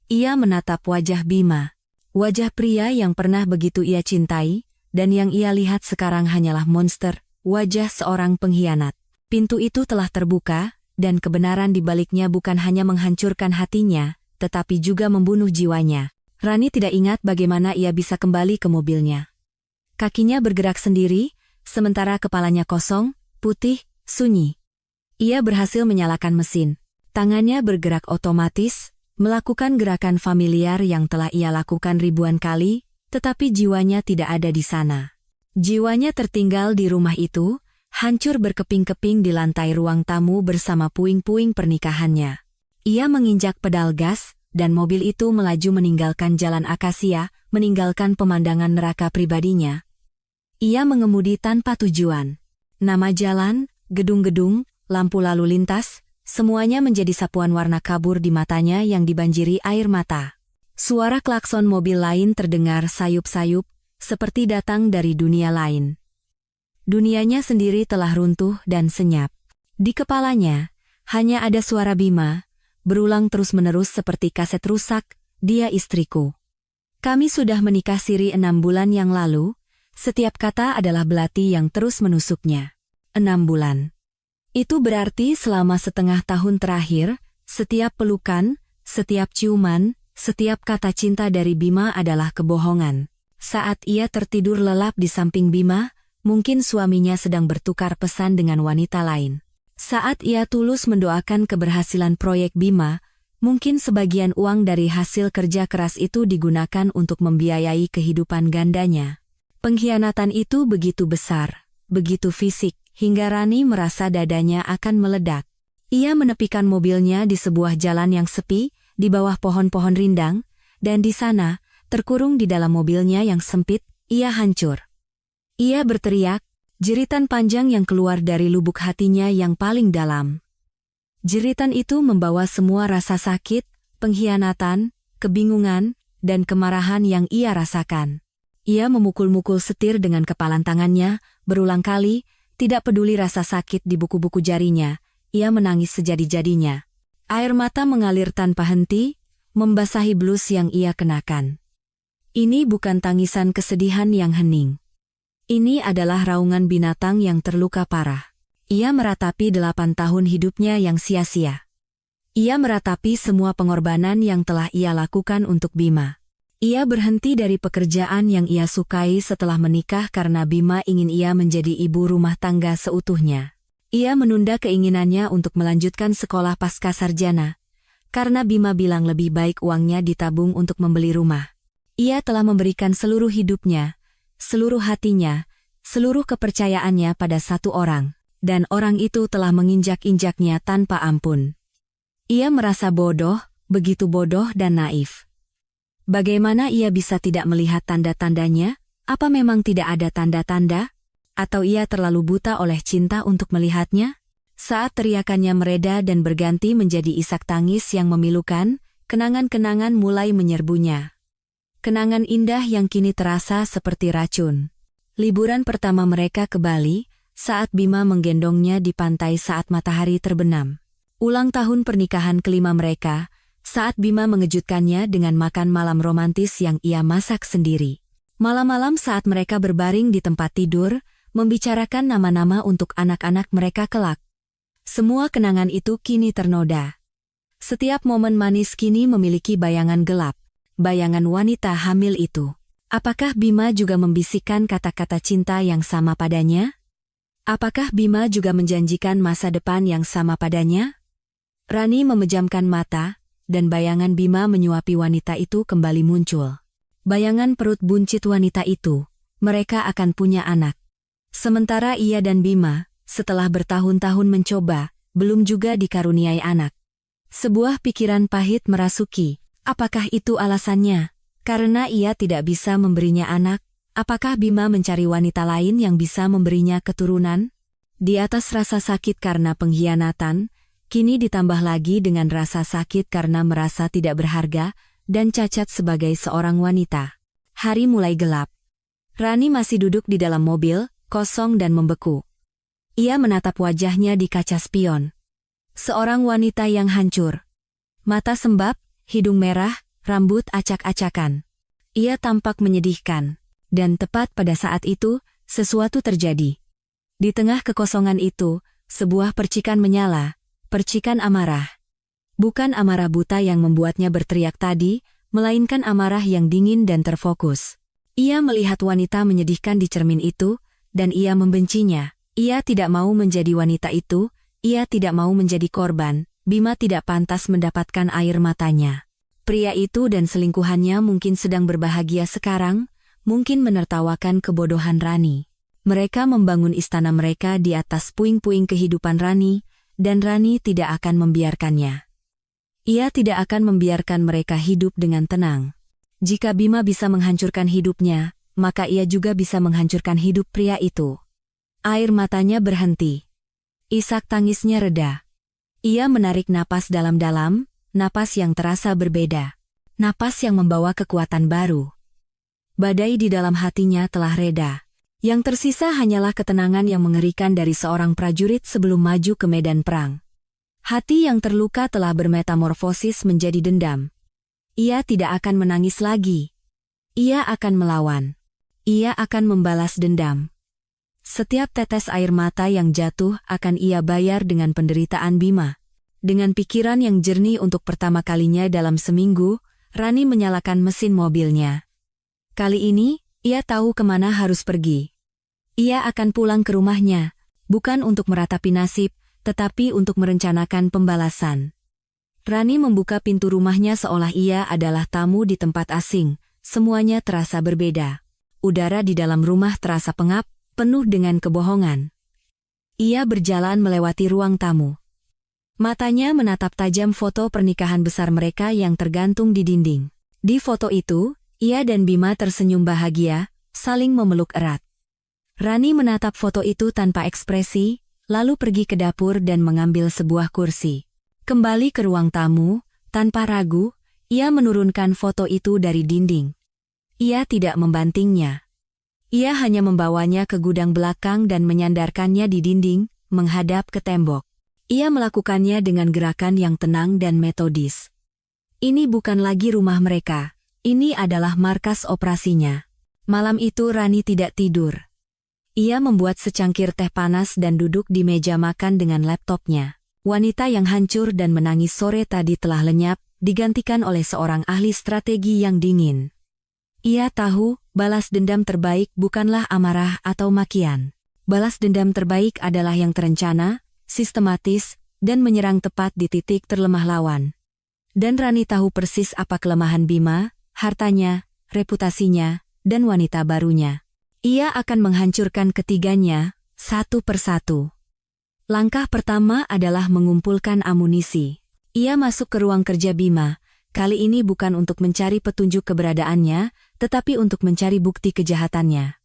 Ia menatap wajah Bima. Wajah pria yang pernah begitu ia cintai, dan yang ia lihat sekarang hanyalah monster, wajah seorang pengkhianat. Pintu itu telah terbuka, dan kebenaran di baliknya bukan hanya menghancurkan hatinya, tetapi juga membunuh jiwanya. Rani tidak ingat bagaimana ia bisa kembali ke mobilnya. Kakinya bergerak sendiri, sementara kepalanya kosong, putih, sunyi. Ia berhasil menyalakan mesin. Tangannya bergerak otomatis, melakukan gerakan familiar yang telah ia lakukan ribuan kali, tetapi jiwanya tidak ada di sana. Jiwanya tertinggal di rumah itu, hancur berkeping-keping di lantai ruang tamu bersama puing-puing pernikahannya. Ia menginjak pedal gas, dan mobil itu melaju meninggalkan jalan akasia, meninggalkan pemandangan neraka pribadinya. Ia mengemudi tanpa tujuan. Nama jalan, gedung-gedung, lampu lalu lintas, semuanya menjadi sapuan warna kabur di matanya yang dibanjiri air mata. Suara klakson mobil lain terdengar sayup-sayup, seperti datang dari dunia lain. Dunianya sendiri telah runtuh dan senyap. Di kepalanya, hanya ada suara Bima, berulang terus-menerus seperti kaset rusak, dia istriku. Kami sudah menikah siri 6 bulan yang lalu. Setiap kata adalah belati yang terus menusuknya. 6 bulan. Itu berarti selama setengah tahun terakhir, setiap pelukan, setiap ciuman, setiap kata cinta dari Bima adalah kebohongan. Saat ia tertidur lelap di samping Bima, mungkin suaminya sedang bertukar pesan dengan wanita lain. Saat ia tulus mendoakan keberhasilan proyek Bima, mungkin sebagian uang dari hasil kerja keras itu digunakan untuk membiayai kehidupan gandanya. Pengkhianatan itu begitu besar, begitu fisik, hingga Rani merasa dadanya akan meledak. Ia menepikan mobilnya di sebuah jalan yang sepi, di bawah pohon-pohon rindang, dan di sana, terkurung di dalam mobilnya yang sempit, ia hancur. Ia berteriak, jeritan panjang yang keluar dari lubuk hatinya yang paling dalam. Jeritan itu membawa semua rasa sakit, pengkhianatan, kebingungan, dan kemarahan yang ia rasakan. Ia memukul-mukul setir dengan kepalan tangannya, berulang kali, tidak peduli rasa sakit di buku-buku jarinya, ia menangis sejadi-jadinya. Air mata mengalir tanpa henti, membasahi blus yang ia kenakan. Ini bukan tangisan kesedihan yang hening. Ini adalah raungan binatang yang terluka parah. Ia meratapi 8 tahun hidupnya yang sia-sia. Ia meratapi semua pengorbanan yang telah ia lakukan untuk Bima. Ia berhenti dari pekerjaan yang ia sukai setelah menikah karena Bima ingin ia menjadi ibu rumah tangga seutuhnya. Ia menunda keinginannya untuk melanjutkan sekolah pasca sarjana, karena Bima bilang lebih baik uangnya ditabung untuk membeli rumah. Ia telah memberikan seluruh hidupnya, seluruh hatinya, seluruh kepercayaannya pada satu orang, dan orang itu telah menginjak-injaknya tanpa ampun. Ia merasa bodoh, begitu bodoh dan naif. Bagaimana ia bisa tidak melihat tanda-tandanya? Apa memang tidak ada tanda-tanda? Atau ia terlalu buta oleh cinta untuk melihatnya? Saat teriakannya mereda dan berganti menjadi isak tangis yang memilukan, kenangan-kenangan mulai menyerbunya. Kenangan indah yang kini terasa seperti racun. Liburan pertama mereka ke Bali, saat Bima menggendongnya di pantai saat matahari terbenam. Ulang tahun pernikahan kelima mereka, saat Bima mengejutkannya dengan makan malam romantis yang ia masak sendiri. Malam-malam saat mereka berbaring di tempat tidur, membicarakan nama-nama untuk anak-anak mereka kelak. Semua kenangan itu kini ternoda. Setiap momen manis kini memiliki bayangan gelap, bayangan wanita hamil itu. Apakah Bima juga membisikkan kata-kata cinta yang sama padanya? Apakah Bima juga menjanjikan masa depan yang sama padanya? Rani memejamkan mata, dan bayangan Bima menyuapi wanita itu kembali muncul. Bayangan perut buncit wanita itu, mereka akan punya anak. Sementara ia dan Bima, setelah bertahun-tahun mencoba, belum juga dikaruniai anak. Sebuah pikiran pahit merasuki, apakah itu alasannya? Karena ia tidak bisa memberinya anak, apakah Bima mencari wanita lain yang bisa memberinya keturunan? Di atas rasa sakit karena pengkhianatan, kini ditambah lagi dengan rasa sakit karena merasa tidak berharga dan cacat sebagai seorang wanita. Hari mulai gelap. Rani masih duduk di dalam mobil, kosong dan membeku. Ia menatap wajahnya di kaca spion. Seorang wanita yang hancur. Mata sembab, hidung merah, rambut acak-acakan. Ia tampak menyedihkan. Dan tepat pada saat itu, sesuatu terjadi. Di tengah kekosongan itu, sebuah percikan menyala, percikan amarah. Bukan amarah buta yang membuatnya berteriak tadi, melainkan amarah yang dingin dan terfokus. Ia melihat wanita menyedihkan di cermin itu, dan ia membencinya. Ia tidak mau menjadi wanita itu, ia tidak mau menjadi korban. Bima tidak pantas mendapatkan air matanya. Pria itu dan selingkuhannya mungkin sedang berbahagia sekarang, mungkin menertawakan kebodohan Rani. Mereka membangun istana mereka di atas puing-puing kehidupan Rani, dan Rani tidak akan membiarkannya. Ia tidak akan membiarkan mereka hidup dengan tenang. Jika Bima bisa menghancurkan hidupnya, maka ia juga bisa menghancurkan hidup pria itu. Air matanya berhenti. Isak tangisnya reda. Ia menarik napas dalam-dalam, napas yang terasa berbeda. Napas yang membawa kekuatan baru. Badai di dalam hatinya telah reda. Yang tersisa hanyalah ketenangan yang mengerikan dari seorang prajurit sebelum maju ke medan perang. Hati yang terluka telah bermetamorfosis menjadi dendam. Ia tidak akan menangis lagi. Ia akan melawan. Ia akan membalas dendam. Setiap tetes air mata yang jatuh akan ia bayar dengan penderitaan Bima. Dengan pikiran yang jernih untuk pertama kalinya dalam seminggu, Rani menyalakan mesin mobilnya. Kali ini, ia tahu kemana harus pergi. Ia akan pulang ke rumahnya, bukan untuk meratapi nasib, tetapi untuk merencanakan pembalasan. Rani membuka pintu rumahnya seolah ia adalah tamu di tempat asing, semuanya terasa berbeda. Udara di dalam rumah terasa pengap, penuh dengan kebohongan. Ia berjalan melewati ruang tamu. Matanya menatap tajam foto pernikahan besar mereka yang tergantung di dinding. Di foto itu, ia dan Bima tersenyum bahagia, saling memeluk erat. Rani menatap foto itu tanpa ekspresi, lalu pergi ke dapur dan mengambil sebuah kursi. Kembali ke ruang tamu, tanpa ragu, ia menurunkan foto itu dari dinding. Ia tidak membantingnya. Ia hanya membawanya ke gudang belakang dan menyandarkannya di dinding, menghadap ke tembok. Ia melakukannya dengan gerakan yang tenang dan metodis. Ini bukan lagi rumah mereka, ini adalah markas operasinya. Malam itu Rani tidak tidur. Ia membuat secangkir teh panas dan duduk di meja makan dengan laptopnya. Wanita yang hancur dan menangis sore tadi telah lenyap, digantikan oleh seorang ahli strategi yang dingin. Ia tahu, balas dendam terbaik bukanlah amarah atau makian. Balas dendam terbaik adalah yang terencana, sistematis, dan menyerang tepat di titik terlemah lawan. Dan Rani tahu persis apa kelemahan Bima, hartanya, reputasinya, dan wanita barunya. Ia akan menghancurkan ketiganya, satu persatu. Langkah pertama adalah mengumpulkan amunisi. Ia masuk ke ruang kerja Bima, kali ini bukan untuk mencari petunjuk keberadaannya, tetapi untuk mencari bukti kejahatannya.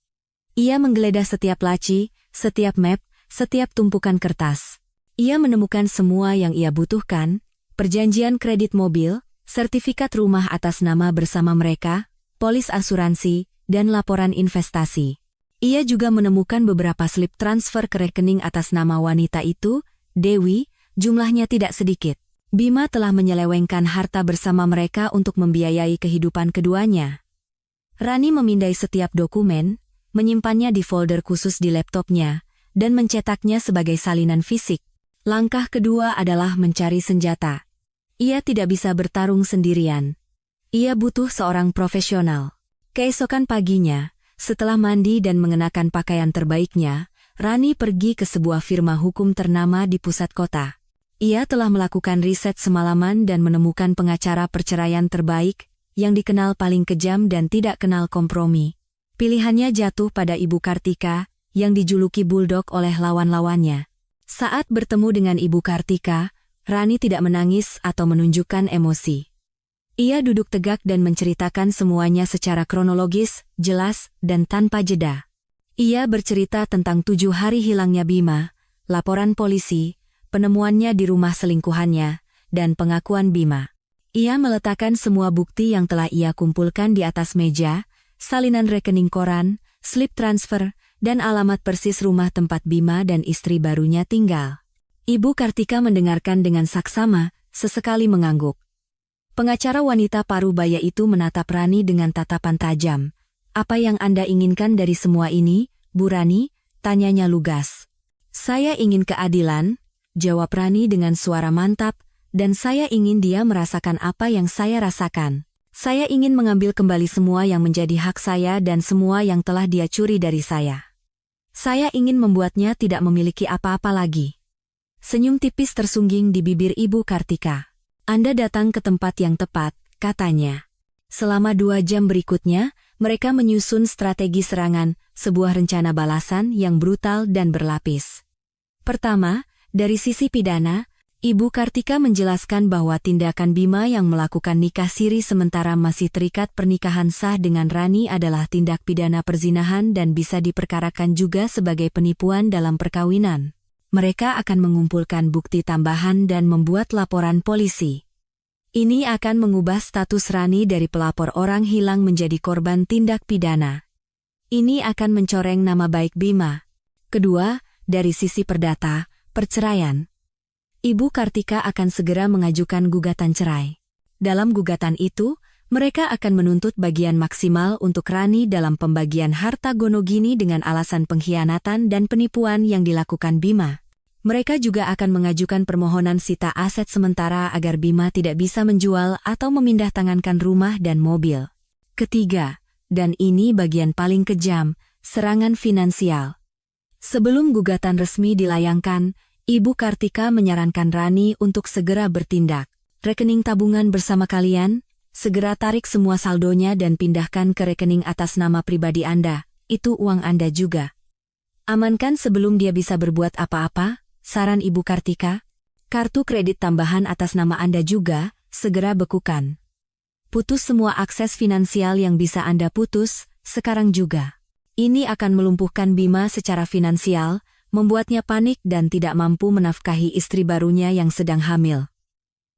Ia menggeledah setiap laci, setiap map, setiap tumpukan kertas. Ia menemukan semua yang ia butuhkan, perjanjian kredit mobil, sertifikat rumah atas nama bersama mereka, polis asuransi, dan laporan investasi. Ia juga menemukan beberapa slip transfer ke rekening atas nama wanita itu, Dewi, jumlahnya tidak sedikit. Bima telah menyelewengkan harta bersama mereka untuk membiayai kehidupan keduanya. Rani memindai setiap dokumen, menyimpannya di folder khusus di laptopnya, dan mencetaknya sebagai salinan fisik. Langkah kedua adalah mencari senjata. Ia tidak bisa bertarung sendirian. Ia butuh seorang profesional. Keesokan paginya, setelah mandi dan mengenakan pakaian terbaiknya, Rani pergi ke sebuah firma hukum ternama di pusat kota. Ia telah melakukan riset semalaman dan menemukan pengacara perceraian terbaik, yang dikenal paling kejam dan tidak kenal kompromi. Pilihannya jatuh pada Ibu Kartika, yang dijuluki Bulldog oleh lawan-lawannya. Saat bertemu dengan Ibu Kartika, Rani tidak menangis atau menunjukkan emosi. Ia duduk tegak dan menceritakan semuanya secara kronologis, jelas, dan tanpa jeda. Ia bercerita tentang 7 hari hilangnya Bima, laporan polisi, penemuannya di rumah selingkuhannya, dan pengakuan Bima. Ia meletakkan semua bukti yang telah ia kumpulkan di atas meja, salinan rekening koran, slip transfer, dan alamat persis rumah tempat Bima dan istri barunya tinggal. Ibu Kartika mendengarkan dengan saksama, sesekali mengangguk. Pengacara wanita parubaya itu menatap Rani dengan tatapan tajam. "Apa yang Anda inginkan dari semua ini, Bu Rani?" tanyanya lugas. "Saya ingin keadilan," jawab Rani dengan suara mantap, "dan saya ingin dia merasakan apa yang saya rasakan. Saya ingin mengambil kembali semua yang menjadi hak saya dan semua yang telah dia curi dari saya. Saya ingin membuatnya tidak memiliki apa-apa lagi." Senyum tipis tersungging di bibir Ibu Kartika. "Anda datang ke tempat yang tepat," katanya. Selama 2 jam berikutnya, mereka menyusun strategi serangan, sebuah rencana balasan yang brutal dan berlapis. Pertama, dari sisi pidana, Ibu Kartika menjelaskan bahwa tindakan Bima yang melakukan nikah siri sementara masih terikat pernikahan sah dengan Rani adalah tindak pidana perzinahan dan bisa diperkarakan juga sebagai penipuan dalam perkawinan. Mereka akan mengumpulkan bukti tambahan dan membuat laporan polisi. Ini akan mengubah status Rani dari pelapor orang hilang menjadi korban tindak pidana. Ini akan mencoreng nama baik Bima. Kedua, dari sisi perdata, perceraian. Ibu Kartika akan segera mengajukan gugatan cerai. Dalam gugatan itu, mereka akan menuntut bagian maksimal untuk Rani dalam pembagian harta gonogini dengan alasan pengkhianatan dan penipuan yang dilakukan Bima. Mereka juga akan mengajukan permohonan sita aset sementara agar Bima tidak bisa menjual atau memindahtangankan rumah dan mobil. Ketiga, dan ini bagian paling kejam, serangan finansial. Sebelum gugatan resmi dilayangkan, Ibu Kartika menyarankan Rani untuk segera bertindak. Rekening tabungan bersama kalian, segera tarik semua saldonya dan pindahkan ke rekening atas nama pribadi Anda, itu uang Anda juga. Amankan sebelum dia bisa berbuat apa-apa, saran Ibu Kartika. Kartu kredit tambahan atas nama Anda juga, segera bekukan. Putus semua akses finansial yang bisa Anda putus, sekarang juga. Ini akan melumpuhkan Bima secara finansial, membuatnya panik dan tidak mampu menafkahi istri barunya yang sedang hamil.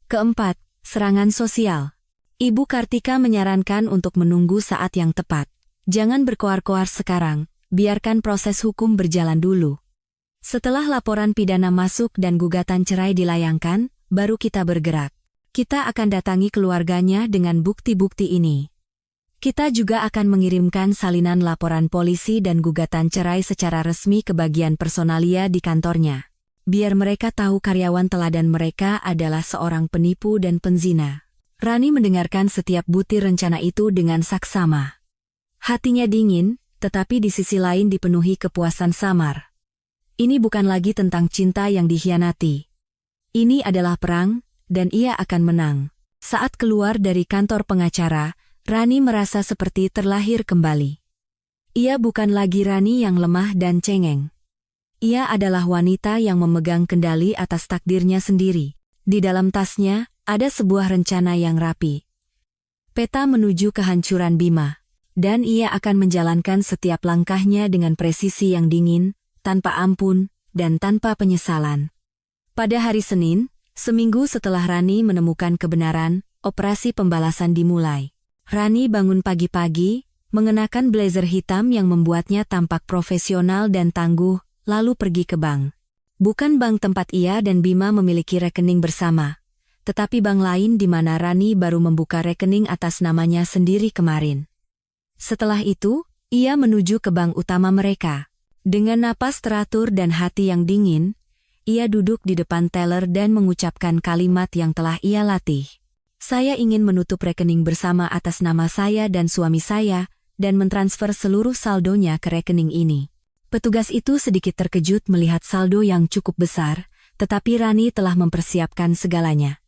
Keempat, serangan sosial. Ibu Kartika menyarankan untuk menunggu saat yang tepat. Jangan berkoar-koar sekarang, biarkan proses hukum berjalan dulu. Setelah laporan pidana masuk dan gugatan cerai dilayangkan, baru kita bergerak. Kita akan datangi keluarganya dengan bukti-bukti ini. Kita juga akan mengirimkan salinan laporan polisi dan gugatan cerai secara resmi ke bagian personalia di kantornya. Biar mereka tahu karyawan teladan mereka adalah seorang penipu dan penzina. Rani mendengarkan setiap butir rencana itu dengan saksama. Hatinya dingin, tetapi di sisi lain dipenuhi kepuasan samar. Ini bukan lagi tentang cinta yang dikhianati. Ini adalah perang, dan ia akan menang. Saat keluar dari kantor pengacara, Rani merasa seperti terlahir kembali. Ia bukan lagi Rani yang lemah dan cengeng. Ia adalah wanita yang memegang kendali atas takdirnya sendiri. Di dalam tasnya, ada sebuah rencana yang rapi. Peta menuju kehancuran Bima. Dan ia akan menjalankan setiap langkahnya dengan presisi yang dingin, tanpa ampun, dan tanpa penyesalan. Pada hari Senin, seminggu setelah Rani menemukan kebenaran, operasi pembalasan dimulai. Rani bangun pagi-pagi, mengenakan blazer hitam yang membuatnya tampak profesional dan tangguh, lalu pergi ke bank. Bukan bank tempat ia dan Bima memiliki rekening bersama, tetapi bank lain di mana Rani baru membuka rekening atas namanya sendiri kemarin. Setelah itu, ia menuju ke bank utama mereka. Dengan napas teratur dan hati yang dingin, ia duduk di depan teller dan mengucapkan kalimat yang telah ia latih. Saya ingin menutup rekening bersama atas nama saya dan suami saya, dan mentransfer seluruh saldonya ke rekening ini. Petugas itu sedikit terkejut melihat saldo yang cukup besar, tetapi Rani telah mempersiapkan segalanya.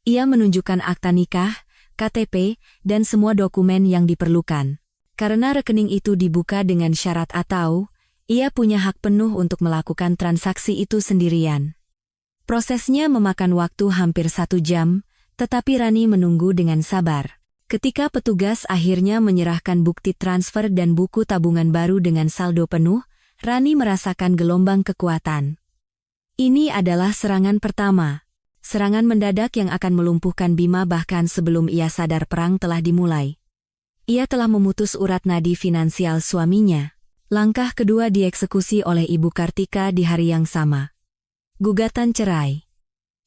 Ia menunjukkan akta nikah, KTP, dan semua dokumen yang diperlukan. Karena rekening itu dibuka dengan syarat atau, ia punya hak penuh untuk melakukan transaksi itu sendirian. Prosesnya memakan waktu hampir 1 jam, tetapi Rani menunggu dengan sabar. Ketika petugas akhirnya menyerahkan bukti transfer dan buku tabungan baru dengan saldo penuh, Rani merasakan gelombang kekuatan. Ini adalah serangan pertama. Serangan mendadak yang akan melumpuhkan Bima bahkan sebelum ia sadar perang telah dimulai. Ia telah memutus urat nadi finansial suaminya. Langkah kedua dieksekusi oleh Ibu Kartika di hari yang sama. Gugatan cerai.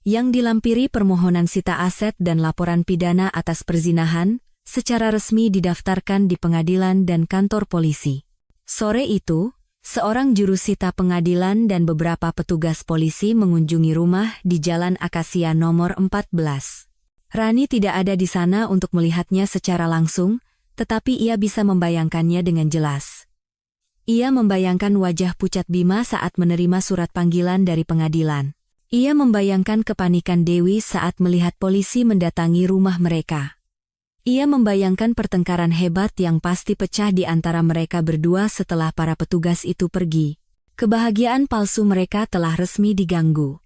Yang dilampiri permohonan sita aset dan laporan pidana atas perzinahan, secara resmi didaftarkan di pengadilan dan kantor polisi. Sore itu, seorang juru sita pengadilan dan beberapa petugas polisi mengunjungi rumah di Jalan Akasia nomor 14. Rani tidak ada di sana untuk melihatnya secara langsung, tetapi ia bisa membayangkannya dengan jelas. Ia membayangkan wajah pucat Bima saat menerima surat panggilan dari pengadilan. Ia membayangkan kepanikan Dewi saat melihat polisi mendatangi rumah mereka. Ia membayangkan pertengkaran hebat yang pasti pecah di antara mereka berdua setelah para petugas itu pergi. Kebahagiaan palsu mereka telah resmi diganggu.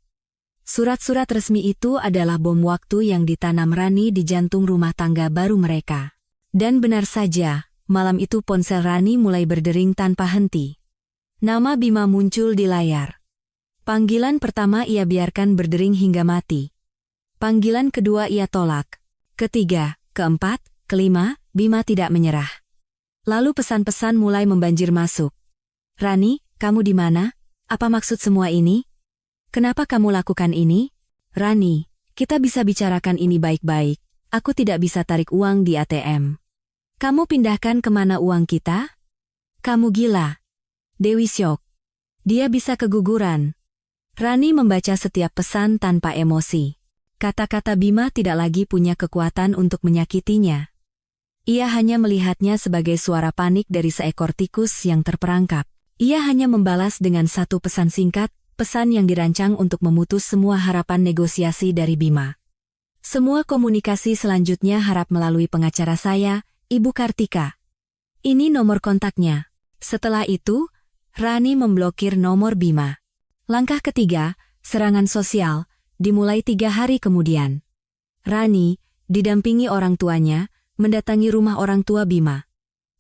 Surat-surat resmi itu adalah bom waktu yang ditanam Rani di jantung rumah tangga baru mereka. Dan benar saja, malam itu ponsel Rani mulai berdering tanpa henti. Nama Bima muncul di layar. Panggilan pertama ia biarkan berdering hingga mati. Panggilan kedua ia tolak. Ketiga, keempat, kelima, Bima tidak menyerah. Lalu pesan-pesan mulai membanjir masuk. Rani, kamu di mana? Apa maksud semua ini? Kenapa kamu lakukan ini? Rani, kita bisa bicarakan ini baik-baik. Aku tidak bisa tarik uang di ATM. Kamu pindahkan kemana uang kita? Kamu gila. Dewi syok. Dia bisa keguguran. Rani membaca setiap pesan tanpa emosi. Kata-kata Bima tidak lagi punya kekuatan untuk menyakitinya. Ia hanya melihatnya sebagai suara panik dari seekor tikus yang terperangkap. Ia hanya membalas dengan satu pesan singkat, pesan yang dirancang untuk memutus semua harapan negosiasi dari Bima. Semua komunikasi selanjutnya harap melalui pengacara saya, Ibu Kartika. Ini nomor kontaknya. Setelah itu, Rani memblokir nomor Bima. Langkah ketiga, serangan sosial, dimulai 3 hari kemudian. Rani, didampingi orang tuanya, mendatangi rumah orang tua Bima.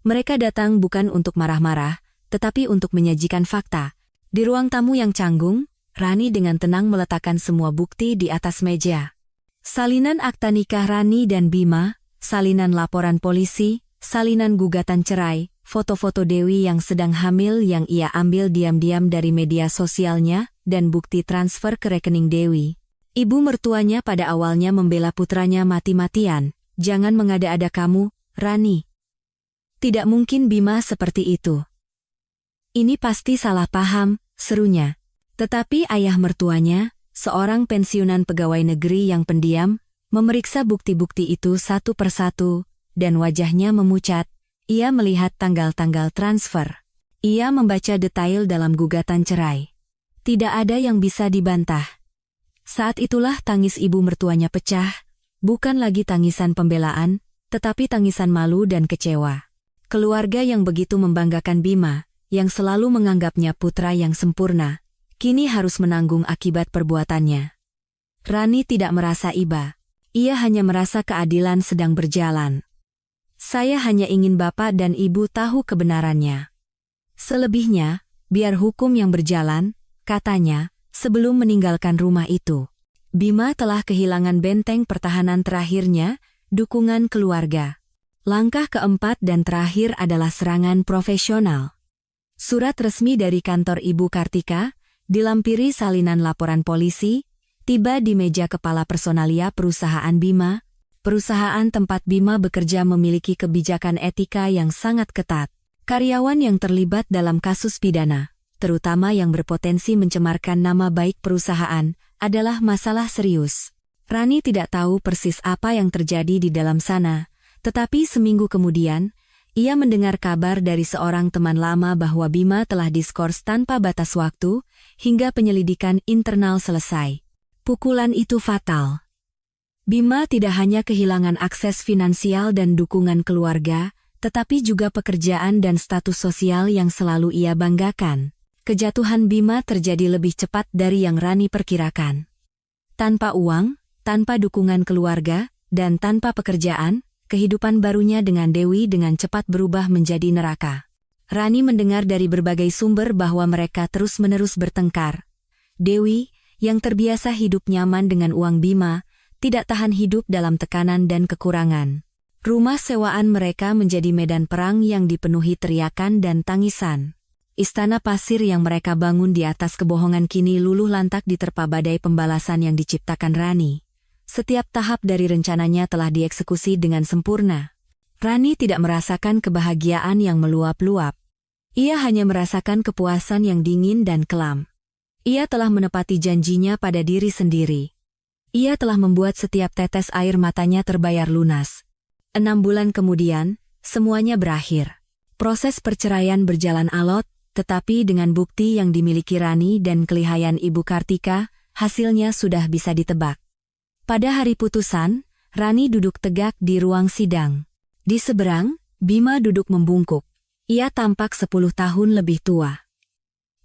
Mereka datang bukan untuk marah-marah, tetapi untuk menyajikan fakta. Di ruang tamu yang canggung, Rani dengan tenang meletakkan semua bukti di atas meja. Salinan akta nikah Rani dan Bima, salinan laporan polisi, salinan gugatan cerai, foto-foto Dewi yang sedang hamil yang ia ambil diam-diam dari media sosialnya, dan bukti transfer ke rekening Dewi. Ibu mertuanya pada awalnya membela putranya mati-matian. Jangan mengada-ada kamu, Rani. Tidak mungkin Bima seperti itu. Ini pasti salah paham, serunya. Tetapi ayah mertuanya, seorang pensiunan pegawai negeri yang pendiam, memeriksa bukti-bukti itu satu persatu, dan wajahnya memucat. Ia melihat tanggal-tanggal transfer. Ia membaca detail dalam gugatan cerai. Tidak ada yang bisa dibantah. Saat itulah tangis ibu mertuanya pecah, bukan lagi tangisan pembelaan, tetapi tangisan malu dan kecewa. Keluarga yang begitu membanggakan Bima, yang selalu menganggapnya putra yang sempurna, kini harus menanggung akibat perbuatannya. Rani tidak merasa iba. Ia hanya merasa keadilan sedang berjalan. Saya hanya ingin bapak dan ibu tahu kebenarannya. Selebihnya, biar hukum yang berjalan, katanya, Sebelum meninggalkan rumah itu, Bima telah kehilangan benteng pertahanan terakhirnya, dukungan keluarga. Langkah keempat dan terakhir adalah serangan profesional. Surat resmi dari kantor Ibu Kartika, dilampiri salinan laporan polisi, tiba di meja kepala personalia perusahaan Bima. Perusahaan tempat Bima bekerja memiliki kebijakan etika yang sangat ketat. Karyawan yang terlibat dalam kasus pidana, terutama yang berpotensi mencemarkan nama baik perusahaan, adalah masalah serius. Rani tidak tahu persis apa yang terjadi di dalam sana, tetapi seminggu kemudian, ia mendengar kabar dari seorang teman lama bahwa Bima telah diskors tanpa batas waktu, hingga penyelidikan internal selesai. Pukulan itu fatal. Bima tidak hanya kehilangan akses finansial dan dukungan keluarga, tetapi juga pekerjaan dan status sosial yang selalu ia banggakan. Kejatuhan Bima terjadi lebih cepat dari yang Rani perkirakan. Tanpa uang, tanpa dukungan keluarga, dan tanpa pekerjaan, kehidupan barunya dengan Dewi dengan cepat berubah menjadi neraka. Rani mendengar dari berbagai sumber bahwa mereka terus-menerus bertengkar. Dewi, yang terbiasa hidup nyaman dengan uang Bima, tidak tahan hidup dalam tekanan dan kekurangan. Rumah sewaan mereka menjadi medan perang yang dipenuhi teriakan dan tangisan. Istana pasir yang mereka bangun di atas kebohongan kini luluh lantak diterpa badai pembalasan yang diciptakan Rani. Setiap tahap dari rencananya telah dieksekusi dengan sempurna. Rani tidak merasakan kebahagiaan yang meluap-luap. Ia hanya merasakan kepuasan yang dingin dan kelam. Ia telah menepati janjinya pada diri sendiri. Ia telah membuat setiap tetes air matanya terbayar lunas. 6 bulan kemudian, semuanya berakhir. Proses perceraian berjalan alot, tetapi dengan bukti yang dimiliki Rani dan kelihayan Ibu Kartika, hasilnya sudah bisa ditebak. Pada hari putusan, Rani duduk tegak di ruang sidang. Di seberang, Bima duduk membungkuk. Ia tampak 10 tahun lebih tua.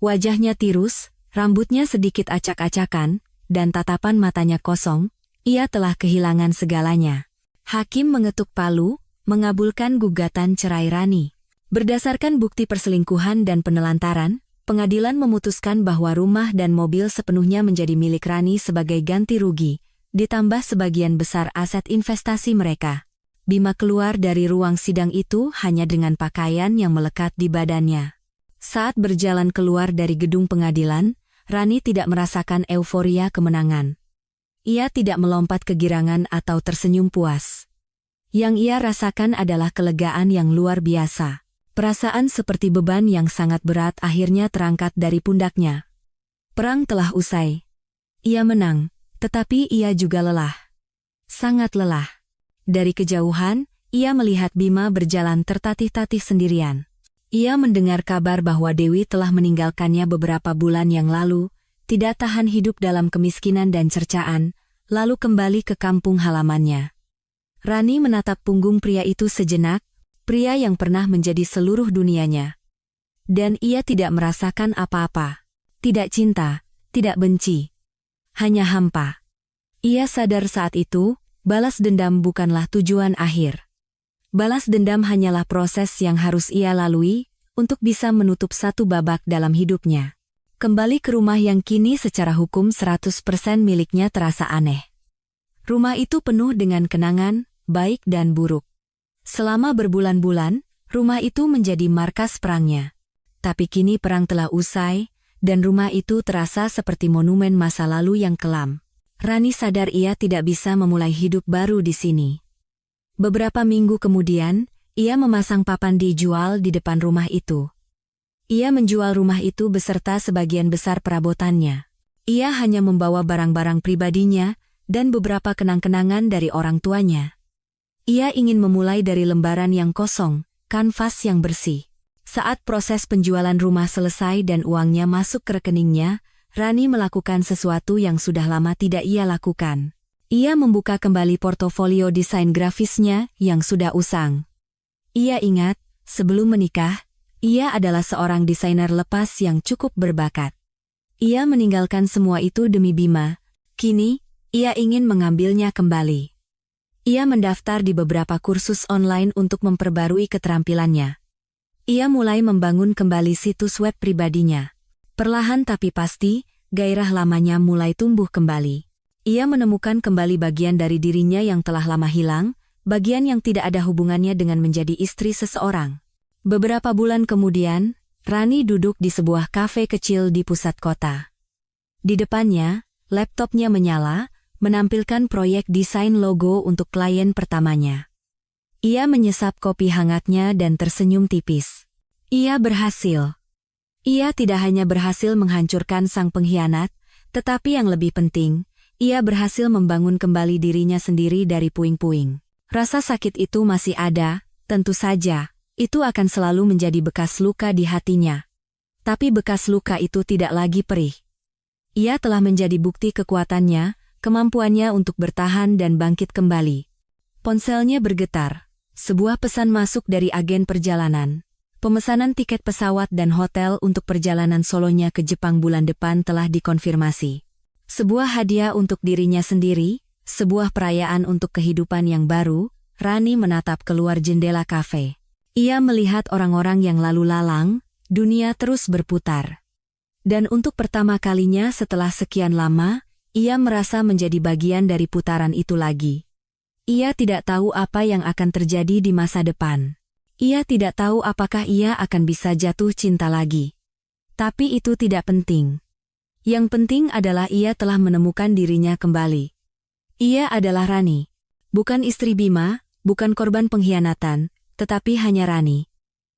Wajahnya tirus, rambutnya sedikit acak-acakan, dan tatapan matanya kosong. Ia telah kehilangan segalanya. Hakim mengetuk palu, mengabulkan gugatan cerai Rani. Berdasarkan bukti perselingkuhan dan penelantaran, pengadilan memutuskan bahwa rumah dan mobil sepenuhnya menjadi milik Rani sebagai ganti rugi, ditambah sebagian besar aset investasi mereka. Bima keluar dari ruang sidang itu hanya dengan pakaian yang melekat di badannya. Saat berjalan keluar dari gedung pengadilan, Rani tidak merasakan euforia kemenangan. Ia tidak melompat kegirangan atau tersenyum puas. Yang ia rasakan adalah kelegaan yang luar biasa. Perasaan seperti beban yang sangat berat akhirnya terangkat dari pundaknya. Perang telah usai. Ia menang, tetapi ia juga lelah. Sangat lelah. Dari kejauhan, ia melihat Bima berjalan tertatih-tatih sendirian. Ia mendengar kabar bahwa Dewi telah meninggalkannya beberapa bulan yang lalu, tidak tahan hidup dalam kemiskinan dan cercaan, lalu kembali ke kampung halamannya. Rani menatap punggung pria itu sejenak, pria yang pernah menjadi seluruh dunianya. Dan ia tidak merasakan apa-apa. Tidak cinta, tidak benci. Hanya hampa. Ia sadar saat itu, balas dendam bukanlah tujuan akhir. Balas dendam hanyalah proses yang harus ia lalui, untuk bisa menutup satu babak dalam hidupnya. Kembali ke rumah yang kini secara hukum 100% miliknya terasa aneh. Rumah itu penuh dengan kenangan, baik dan buruk. Selama berbulan-bulan, rumah itu menjadi markas perangnya. Tapi kini perang telah usai, dan rumah itu terasa seperti monumen masa lalu yang kelam. Rani sadar ia tidak bisa memulai hidup baru di sini. Beberapa minggu kemudian, ia memasang papan dijual di depan rumah itu. Ia menjual rumah itu beserta sebagian besar perabotannya. Ia hanya membawa barang-barang pribadinya, dan beberapa kenang-kenangan dari orang tuanya. Ia ingin memulai dari lembaran yang kosong, kanvas yang bersih. Saat proses penjualan rumah selesai dan uangnya masuk ke rekeningnya, Rani melakukan sesuatu yang sudah lama tidak ia lakukan. Ia membuka kembali portofolio desain grafisnya yang sudah usang. Ia ingat, sebelum menikah, ia adalah seorang desainer lepas yang cukup berbakat. Ia meninggalkan semua itu demi Bima. Kini, ia ingin mengambilnya kembali. Ia mendaftar di beberapa kursus online untuk memperbarui keterampilannya. Ia mulai membangun kembali situs web pribadinya. Perlahan tapi pasti, gairah lamanya mulai tumbuh kembali. Ia menemukan kembali bagian dari dirinya yang telah lama hilang, bagian yang tidak ada hubungannya dengan menjadi istri seseorang. Beberapa bulan kemudian, Rani duduk di sebuah kafe kecil di pusat kota. Di depannya, laptopnya menyala, menampilkan proyek desain logo untuk klien pertamanya. Ia menyesap kopi hangatnya dan tersenyum tipis. Ia berhasil. Ia tidak hanya berhasil menghancurkan sang pengkhianat, tetapi yang lebih penting, ia berhasil membangun kembali dirinya sendiri dari puing-puing. Rasa sakit itu masih ada, tentu saja, itu akan selalu menjadi bekas luka di hatinya. Tapi bekas luka itu tidak lagi perih. Ia telah menjadi bukti kekuatannya, kemampuannya untuk bertahan dan bangkit kembali. Ponselnya bergetar. Sebuah pesan masuk dari agen perjalanan. Pemesanan tiket pesawat dan hotel untuk perjalanan solonya ke Jepang bulan depan telah dikonfirmasi. Sebuah hadiah untuk dirinya sendiri, sebuah perayaan untuk kehidupan yang baru. Rani menatap keluar jendela kafe. Ia melihat orang-orang yang lalu lalang, dunia terus berputar. Dan untuk pertama kalinya setelah sekian lama, ia merasa menjadi bagian dari putaran itu lagi. Ia tidak tahu apa yang akan terjadi di masa depan. Ia tidak tahu apakah ia akan bisa jatuh cinta lagi. Tapi itu tidak penting. Yang penting adalah ia telah menemukan dirinya kembali. Ia adalah Rani. Bukan istri Bima, bukan korban pengkhianatan, tetapi hanya Rani.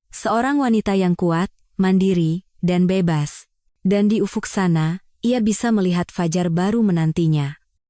Seorang wanita yang kuat, mandiri, dan bebas. Dan di ufuk sana, ia bisa melihat fajar baru menantinya.